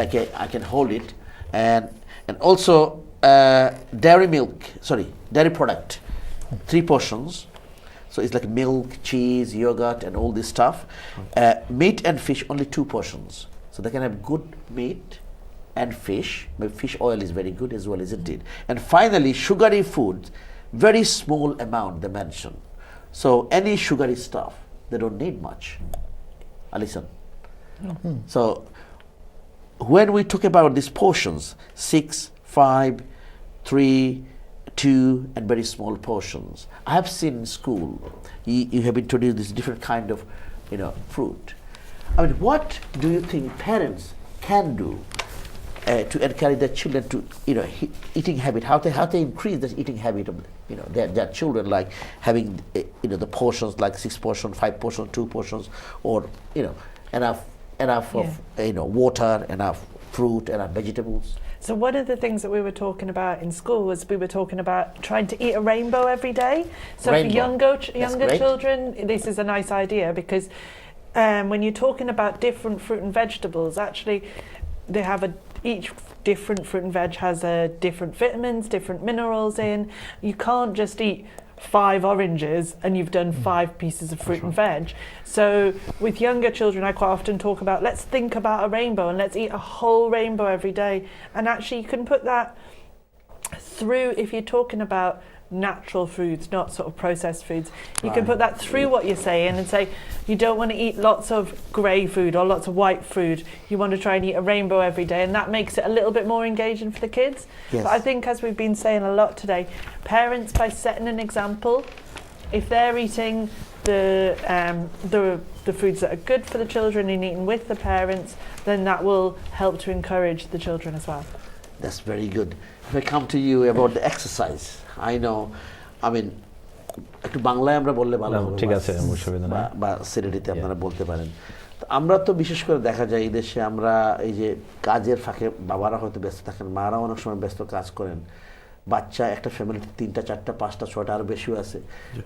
Okay, I can hold it, and also dairy product, 3 portions. So it's like milk, cheese, yogurt, and all this stuff. Meat and fish, only 2 portions. So they can have good meat and fish. But fish oil is very good as well, isn't it? And finally, sugary foods, very small amount they mention. So any sugary stuff, they don't need much. Alison. So when we talk about these portions, 6, 5, 3, 2, and very small portions. I have seen in school, you have introduced this different kind of, fruit. I mean, what do you think parents can do to encourage their children to, eating habit? How they increase the eating habit of, their children, like having, the portions like 6 portions, 5 portions, 2 portions, or enough of, water, enough fruit, enough vegetables. So one of the things that we were talking about in school was we were talking about trying to eat a rainbow every day. So for younger children, this is a nice idea, because when you're talking about different fruit and vegetables, actually they have each different fruit and veg has different vitamins, different minerals in. You can't just eat 5 oranges and you've done 5 pieces of fruit and veg. So with younger children, I quite often talk about, let's think about a rainbow and let's eat a whole rainbow every day. And actually you can put that through, if you're talking about natural foods, not sort of processed foods, you can put that through what you're saying and say you don't want to eat lots of grey food or lots of white food, you want to try and eat a rainbow every day, and that makes it a little bit more engaging for the kids. Yes. But I think, as we've been saying a lot today, parents, by setting an example, if they're eating the foods that are good for the children and eating with the parents, then that will help to encourage the children as well. That's very good. If I come to you about the exercise, I know, I mean, একটু বাংলায় আমরা বললে ভালো হবে, ঠিক আছে, অসুবিধা নেই, বা সিলেটিতে আপনারা বলতে পারেন। তো আমরা তো বিশেষ করে দেখা যায় এই দেশে আমরা এই যে কাজের ফাঁকে বাবারা হয়তো ব্যস্ত থাকেন, মারা অনেক সময় ব্যস্ত কাজ করেন, বাচ্চা একটা ফ্যামিলিতে 3টা 4টা 5টা 6টা আরও বেশিও আছে।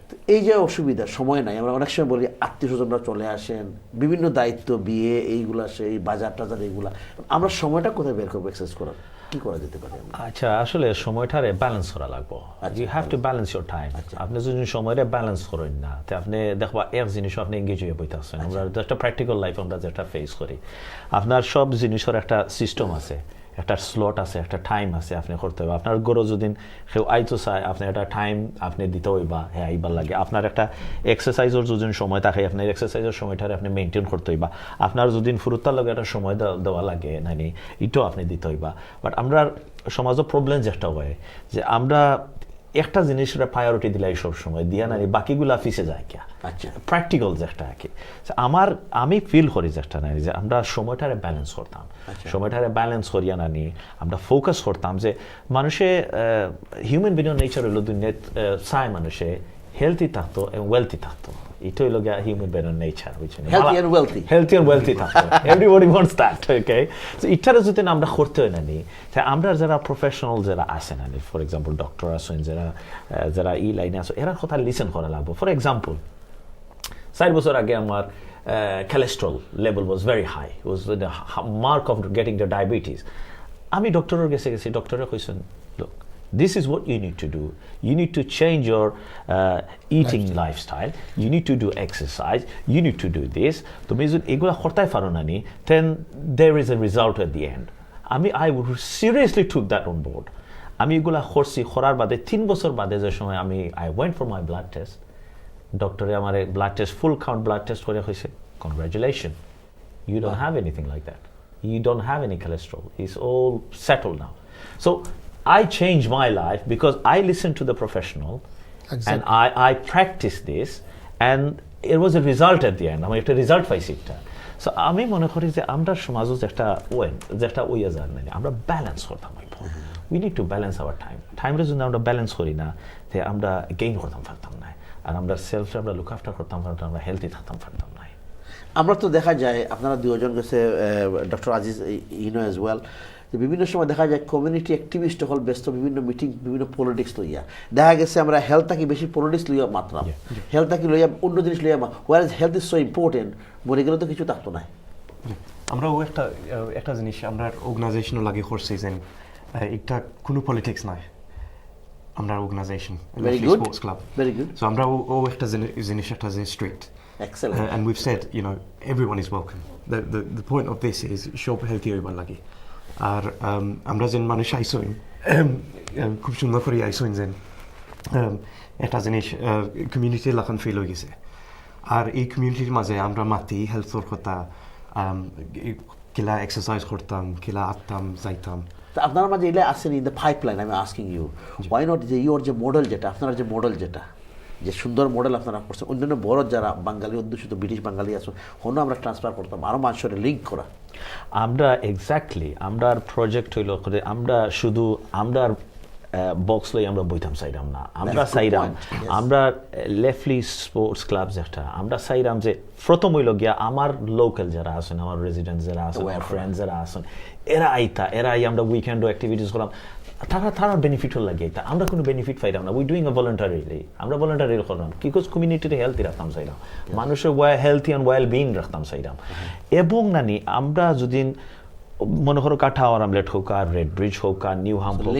তো এই যে অসুবিধা, সময় নাই, আমরা অনেক সময় বলি আত্মীয় স্বজনরা চলে আসেন, বিভিন্ন দায়িত্ব, বিয়ে, এইগুলা, সেই বাজার টাজার, এইগুলা, আমরা সময়টা কোথায় বের করবো এক্সারসাইজ করার, কি করা যেতে পারে? আচ্ছা, আসলে সময়টারে ব্যালেন্স করা লাগবে। You have to balance your time. আপনি যদি সময়টা ব্যালেন্স করেন না, তো আপনি দেখবা এক জিনিসও আপনি এঙ্গেজ হয়ে বইতেছেন। আমরা একটা প্র্যাকটিক্যাল লাইফ আমরা যেটা ফেস করি, আপনার সব জিনিসের একটা সিস্টেম আছে, একটা স্লট আছে, একটা টাইম আছে, আপনি করতে হবে। আপনার গরো যদি কেউ আইতো চায়, আপনি একটা টাইম আপনি দিতে হইবা, হ্যাঁ আইবার লাগে। আপনার একটা এক্সারসাইজের যদি সময় থাকে, আপনার এক্সারসাইজের সময়টারে আপনি মেনটেন করতে হইবা। আপনার যদি ফুরুত্তার লগে একটা সময় দেওয়া লাগে, নানি এটাও আপনি দিতে হইবা। বাট আমরা সমাজের প্রবলেম যেটা হয় যে আমরা একটা জিনিসের প্রায়োরিটি দিলাই সব সময় দিয়া নানি বাকিগুলা ফিসে যায় কে। আচ্ছা, প্র্যাকটিক্যাল যেটা আর কি আমি ফিল করি যেটা নানি যে আমরা সময়টারে ব্যালেন্স করতাম, সময়টারে ব্যালেন্স করিয়া নানি আমরা ফোকাস করতাম যে মানুষে হিউম্যান বিং নেচার হইল দুনিয়া চায় মানুষে হেলথি থাকতো এবং ওয়েলথি থাকতো। এটা হইল গিয়া human being nature, healthy and wealthy থাকতো। Everybody wants that, okay? So এটারে যদি আমরা করতে হয় নানি, আমরা যারা প্রফেশনাল যারা আছে নানি, ফর এক্সাম্পল ডক্টর আছেন, যারা ই লাইনে আছে, এরা কথা লিসেন করা লাগবে। ফর এক্সাম্পল 4 বছর আগে আমার cholesterol level was very high, it was the mark of getting the diabetes. আমি ডক্টরের কাছে গেছি, ডক্টরে কইছেন, look, this is what you need to do. You need to change your eating lifestyle. You need to do exercise. You need to do this. তুমি যদি এগুলা করতে পারো না নি, then there is a result at the end. I seriously took that on board. আমি এগুলা করছি, করার বাদে 3 বছর বাদে যে সময় I went for my blood test. ডক্টরে আমার ব্লাড টেস্ট, ফুল কাউন্ট ব্লাড টেস্ট করে হয়েছে, congratulations, you don't have anything like that. You don't have any cholesterol. It's all settled now. So I changed my life because I listened to the professional. Exactly. And I practiced this, and it was a result at the end. আমি একটা result পাইছি এটা। So আমি মনে করি যে আমরা সমাজও যেটা ওইয়া যান না, আমরা ব্যালেন্স করতাম। We need to balance our টাইমটা যদি আমরা ব্যালেন্স করি না, তে আমরা গেইন করতাম পারতাম না, আর আমরা সেলফ আমরা লুক আফটার করতাম পারতাম, আমরা হেলদি থাকতাম পারতাম না। আমরা তো দেখা যায় আপনারা দুজন গেছে, ডক্টর আজিজ ইনো অ্যাজ ওয়েল, যে বিভিন্ন সময় দেখা যায় কমিউনিটি অ্যাক্টিভিস্ট হল ব্যস্ত বিভিন্ন মিটিং, বিভিন্ন পলিটিক্স লইয়া, দেখা গেছে আমরা হেলথ থাকি বেশি পলিটিক্স লইয়া মাত্রাম, হেলথ থাকি লইয়া অন্য জিনিস লইয়া, war is health is so important, মরে গেলে তো কিছু থাকতো না। আমরাও একটা জিনিস আমরা অর্গানাইজেশনও লাগে করছি যে এটা কোনো পলিটিক্স নাই, আমরা organisation, sports club, very good. So আমরা একটা জিনিস একটা যে strict, excellent, and we've said, you know, everyone is welcome. The point of this is সব হেলথি হইবার লাগে। আর আমরা যেন মানুষ আইসইন খুব সুন্দর করে আইসইন যেন একটা জিনিস কমিউনিটির লাখান ফিল হয়ে গেছে। আর এই কমিউনিটির মাঝে আমরা মাতি হেলথর কথা, কিলা এক্সারসাইজ করতাম, কিলা আঁকতাম, যাইতাম। আপনার মাঝে এগুলো আসেন ইন দ্য পাইপলাইন। আমি আস্কিং ইউ, ওয়াই নট যে ইউর যে মডেল যেটা, আপনার যে মডেল যেটা, যে সুন্দর মডেল আপনারা করছেন, অন্যান্য বড় যারা বাঙালি অধ্যুষিত ব্রিটিশ বাঙালি আছে, হনো আমরা ট্রান্সফার করতাম, আরও মানুষের লিঙ্ক করা। আমরা এক্স্যাক্টলি আমরার প্রজেক্ট হইল করে আমরা শুধু আমরার বক্স লই আমরা বইতাম চাইরাম না, আমরা চাইরাম আমরা লেফলি স্পোর্টস ক্লাব যেটা আমরা চাইরাম যে প্রথম হইল গিয়া আমার লোকাল যারা আছেন, আমার রেজিডেন্ট যারা আছেন, আমার ফ্রেন্ড যারা আছেন, এরা আই আমরা উইকেন্ড অ্যাক্টিভিটিস করলাম, তারা বেনিফিটও লাগে। এটা আমরা কোনো বেনিফিট পাইলাম না, উই ডুইং এ ভলান্টারিলি, আমরা ভলান্টারি করলাম, বিকজ কমিউনিটির হেলথি রাখতাম চাইলাম, মানুষের হেলথি অ্যান্ড ওয়েল বিং রাখতাম চাইলাম। এবং নানি আমরা যদি মনে করো কাঠাওয়ার আমলেট হোক আর রেড ব্রিজ হোক আর নিউ হাম হোক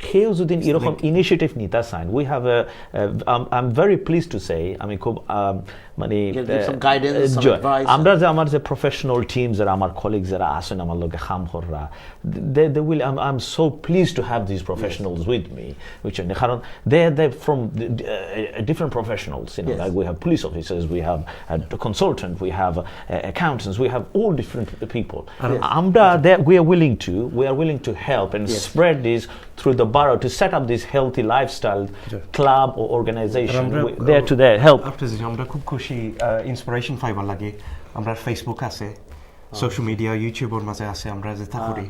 সেও যদি এরকম ইনিশিয়েটিভ নিতে চান we have I am very please to say আমি খুব মানে আমরা যে আমার যে প্রফেশনাল টিম যারা আমার কলিগস যারা আসেন আমার লোকে খামখররা they will I'm so pleased to have these professionals with me which কারণ they're from different professionals, you know, like we have police officers, we have a consultant, we have accountants, we have all different people. We are willing to help and spread this through the borough to set up this healthy lifestyle club or organization there to help. আমরা খুব খুশি inspiration পাইবার লাগে আমরা Facebook আছে social media ইউটিউবের মাঝে আছে আমরা যে থাকি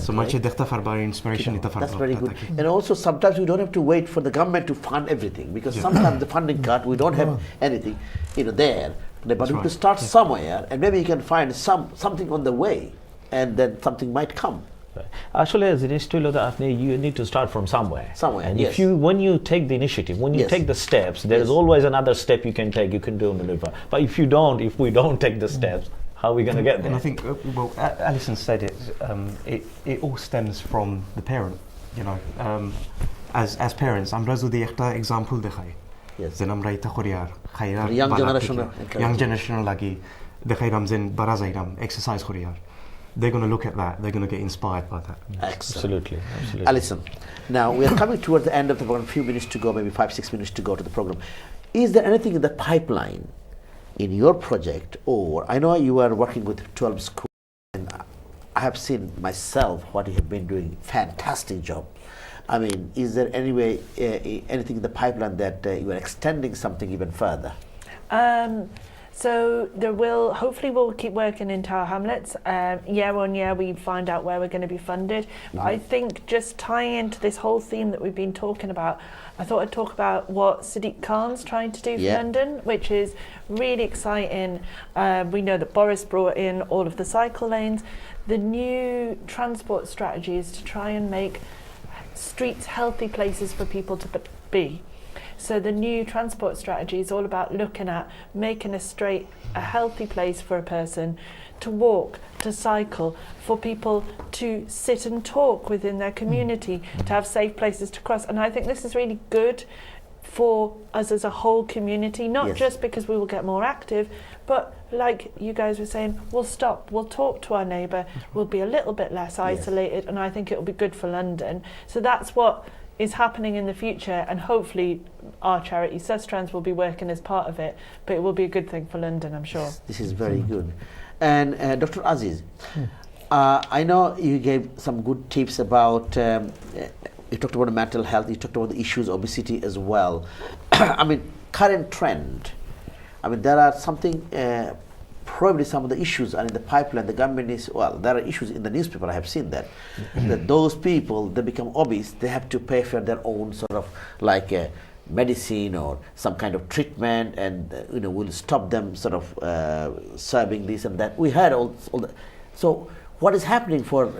so much দেখতে পারবা inspiration নিতে পারবা that's very good and also sometimes we don't have to wait for the government to fund everything because sometimes the funding cut we don't have anything there but we have to start somewhere and maybe you can find something on the way and then something might come. Actually, as it is still you need to start from somewhere. And yes. When you take the initiative, when you take the steps, there is always another step you can take. You can do a maneuver. But if we don't take the steps, how are we going to get there? And I think, well, Alison said it. It all stems from the parent. You know, as parents, I'm razudi ekta example dekhai. Yes. Zen amra ita khoriyar khayra. Young generation lagi dekhai ramzen barazairam exercise khoriyar. They're going to look at that. They're going to get inspired by that. Absolutely. Alison, now we are coming towards the end of the program. A few minutes to go, maybe 5-6 minutes to go to the program. Is there anything in the pipeline in your project, or I know you are working with 12 schools, and I have seen myself what you have been doing. Fantastic job. I mean, is there anything in the pipeline that you are extending something even further? So hopefully we'll keep working in Tower Hamlets. Year on year we find out where we're going to be funded. I think just tying into this whole theme that we've been talking about, I thought I'd talk about what Sadiq Khan's trying to do for London, which is really exciting. We know that Boris brought in all of the cycle lanes. The new transport strategy is to try and make streets healthy places for people to be. So the new transport strategy is all about looking at making a healthy place for a person to walk, to cycle, for people to sit and talk within their community, to have safe places to cross. And I think this is really good for us as a whole community, not just because we will get more active, but like you guys were saying, we'll stop, we'll talk to our neighbour, we'll be a little bit less isolated, and I think it will be good for London. So that's what is happening in the future, and hopefully our charity Sustrans will be working as part of it, but it will be a good thing for London, I'm sure. This is very good. And Dr. Aziz, I know you gave some good tips about you talked about mental health, you talked about the issues, obesity as well. I mean, current trend, I mean, there are probably some of the issues are in the pipeline. The government there are issues in the newspaper, I have seen that those people, they become obese, they have to pay for their own sort of like medicine or some kind of treatment, and will stop them sort of serving this and that. We had all that. So what is happening for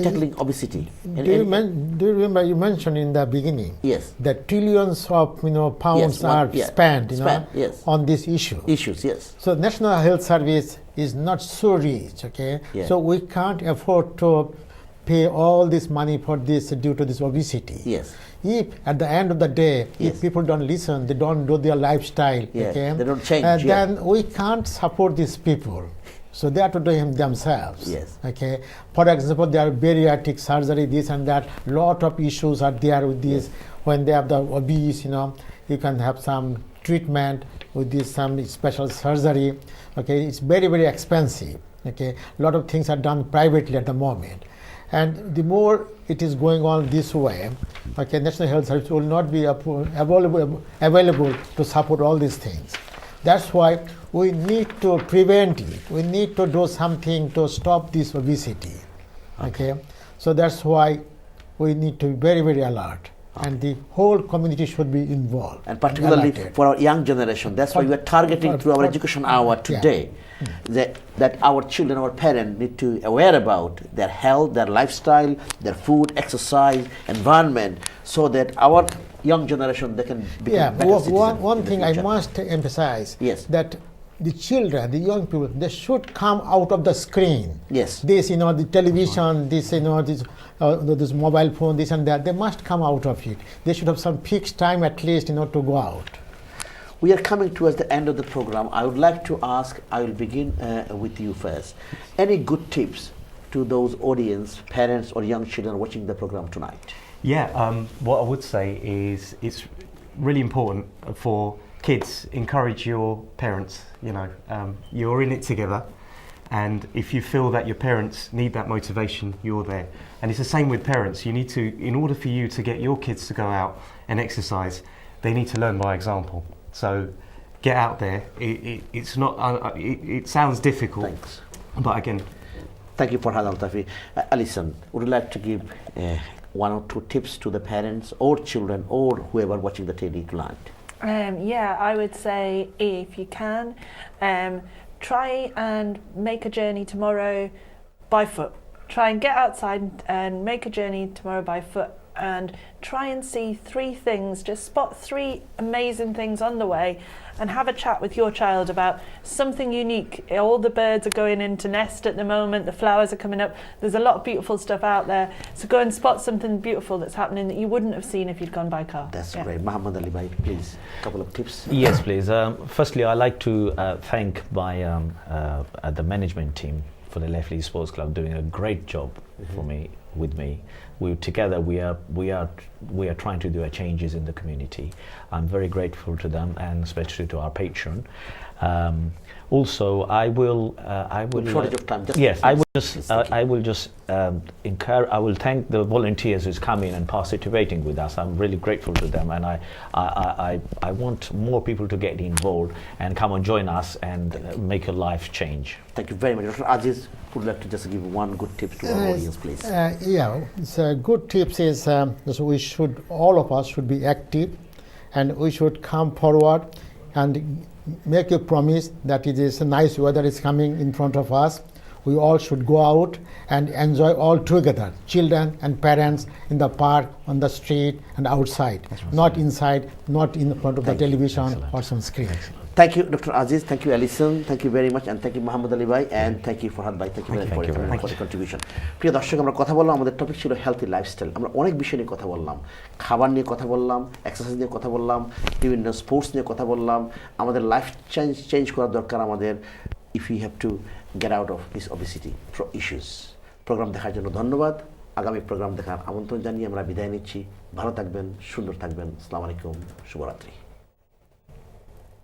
tackling obesity? Do you remember you mentioned in the beginning that trillions of pounds are spent on this issue. So National Health Service is not so rich, okay? So we can't afford to pay all this money for this due to this obesity. If at the end of the day, if people don't listen, they don't do their lifestyle, okay? They don't change. Then we can't support these people. So they have to do him themselves. Okay. For example, there are bariatric surgery, this and that. Lot of issues are there with this. When they have the obese, you can have some treatment with this, some special surgery. Okay, it's very, very expensive. Okay, a lot of things are done privately at the moment. And the more it is going on this way, okay, National Health Service will not be available to support all these things. That's why we need to prevent it. We need to do something to stop this obesity. Okay? So that's why we need to be very, very alert. And the whole community should be involved. And particularly for our young generation. That's why we are targeting through our education hour today that our children, our parents need to be aware about their health, their lifestyle, their food, exercise, environment, so that our young generation, they can become better citizens. One thing I must emphasize, that the children, the young people, they should come out of the screen. Yes. This, the television, this, this mobile phone, this and that, they must come out of it. They should have some fixed time at least, to go out. We are coming towards the end of the program. I would like to ask, I will begin with you first. Any good tips to those audience, parents or young children watching the program tonight? Yeah, what I would say is it's really important for kids, encourage your parents, you're in it together, and if you feel that your parents need that motivation, you're there. And it's the same with parents. You need to, in order for you to get your kids to go out and exercise, they need to learn by example. So get out there. It's not, it sounds difficult. Thanks. But again, thank you, Farhad Altafi. Alison, would you like to give one or two tips to the parents or children or whoever watching the TV tonight? Yeah, I would say if you can, try and make a journey tomorrow by foot. Try and get outside and make a journey tomorrow by foot, and try and see 3 things, just spot 3 amazing things on the way, and have a chat with your child about something unique. All the birds are going into nest at the moment, the flowers are coming up, there's a lot of beautiful stuff out there, so go and spot something beautiful that's happening that you wouldn't have seen if you'd gone by car. That's great. Muhammad Ali Bhai, please, a couple of tips. Yes, please. Firstly, I'd like to thank the management team for the Leftley Sports Club doing a great job with me. Together we are trying to do changes in the community. I'm very grateful to them, and especially to our patron. Also, I will. Shortage of time. Yes, I will just encourage. I will thank the volunteers who's come in and participating with us. I'm really grateful to them, and I want more people to get involved and come and join us and make a life change. Thank you very much, Dr. Aziz. Would like to just give one good tip to our audience, please. Yeah, so good tips is all of us should be active, and we should come forward and make a promise that it is a nice weather is coming in front of us. We all should go out and enjoy all together, children and parents, in the park, on the street and outside, not inside, not in front of the television or some screen. Thank you, Dr. Aziz. Thank you, Alison. Thank you very much, and thank you, Muhammad Ali Bhai, and thank you, Farhad Bhai. Thank you very much for the contribution. প্রিয় দর্শক, আমরা কথা বললাম, আমাদের topic ছিল healthy lifestyle. আমরা অনেক বিষয় নিয়ে কথা বললাম, খাবার নিয়ে কথা বললাম, এক্সারসাইজ নিয়ে কথা বললাম, বিভিন্ন স্পোর্টস নিয়ে কথা বললাম। আমাদের লাইফ চেঞ্জ করার দরকার আমাদের, if we have to get out of this obesity issues. Programme দেখার জন্য ধন্যবাদ। আগামী প্রোগ্রাম দেখার আমন্ত্রণ জানিয়ে আমরা বিদায় নিচ্ছি। ভালো থাকবেন, সুন্দর থাকবেন। আসসালামু আলাইকুম, শুভরাত্রি।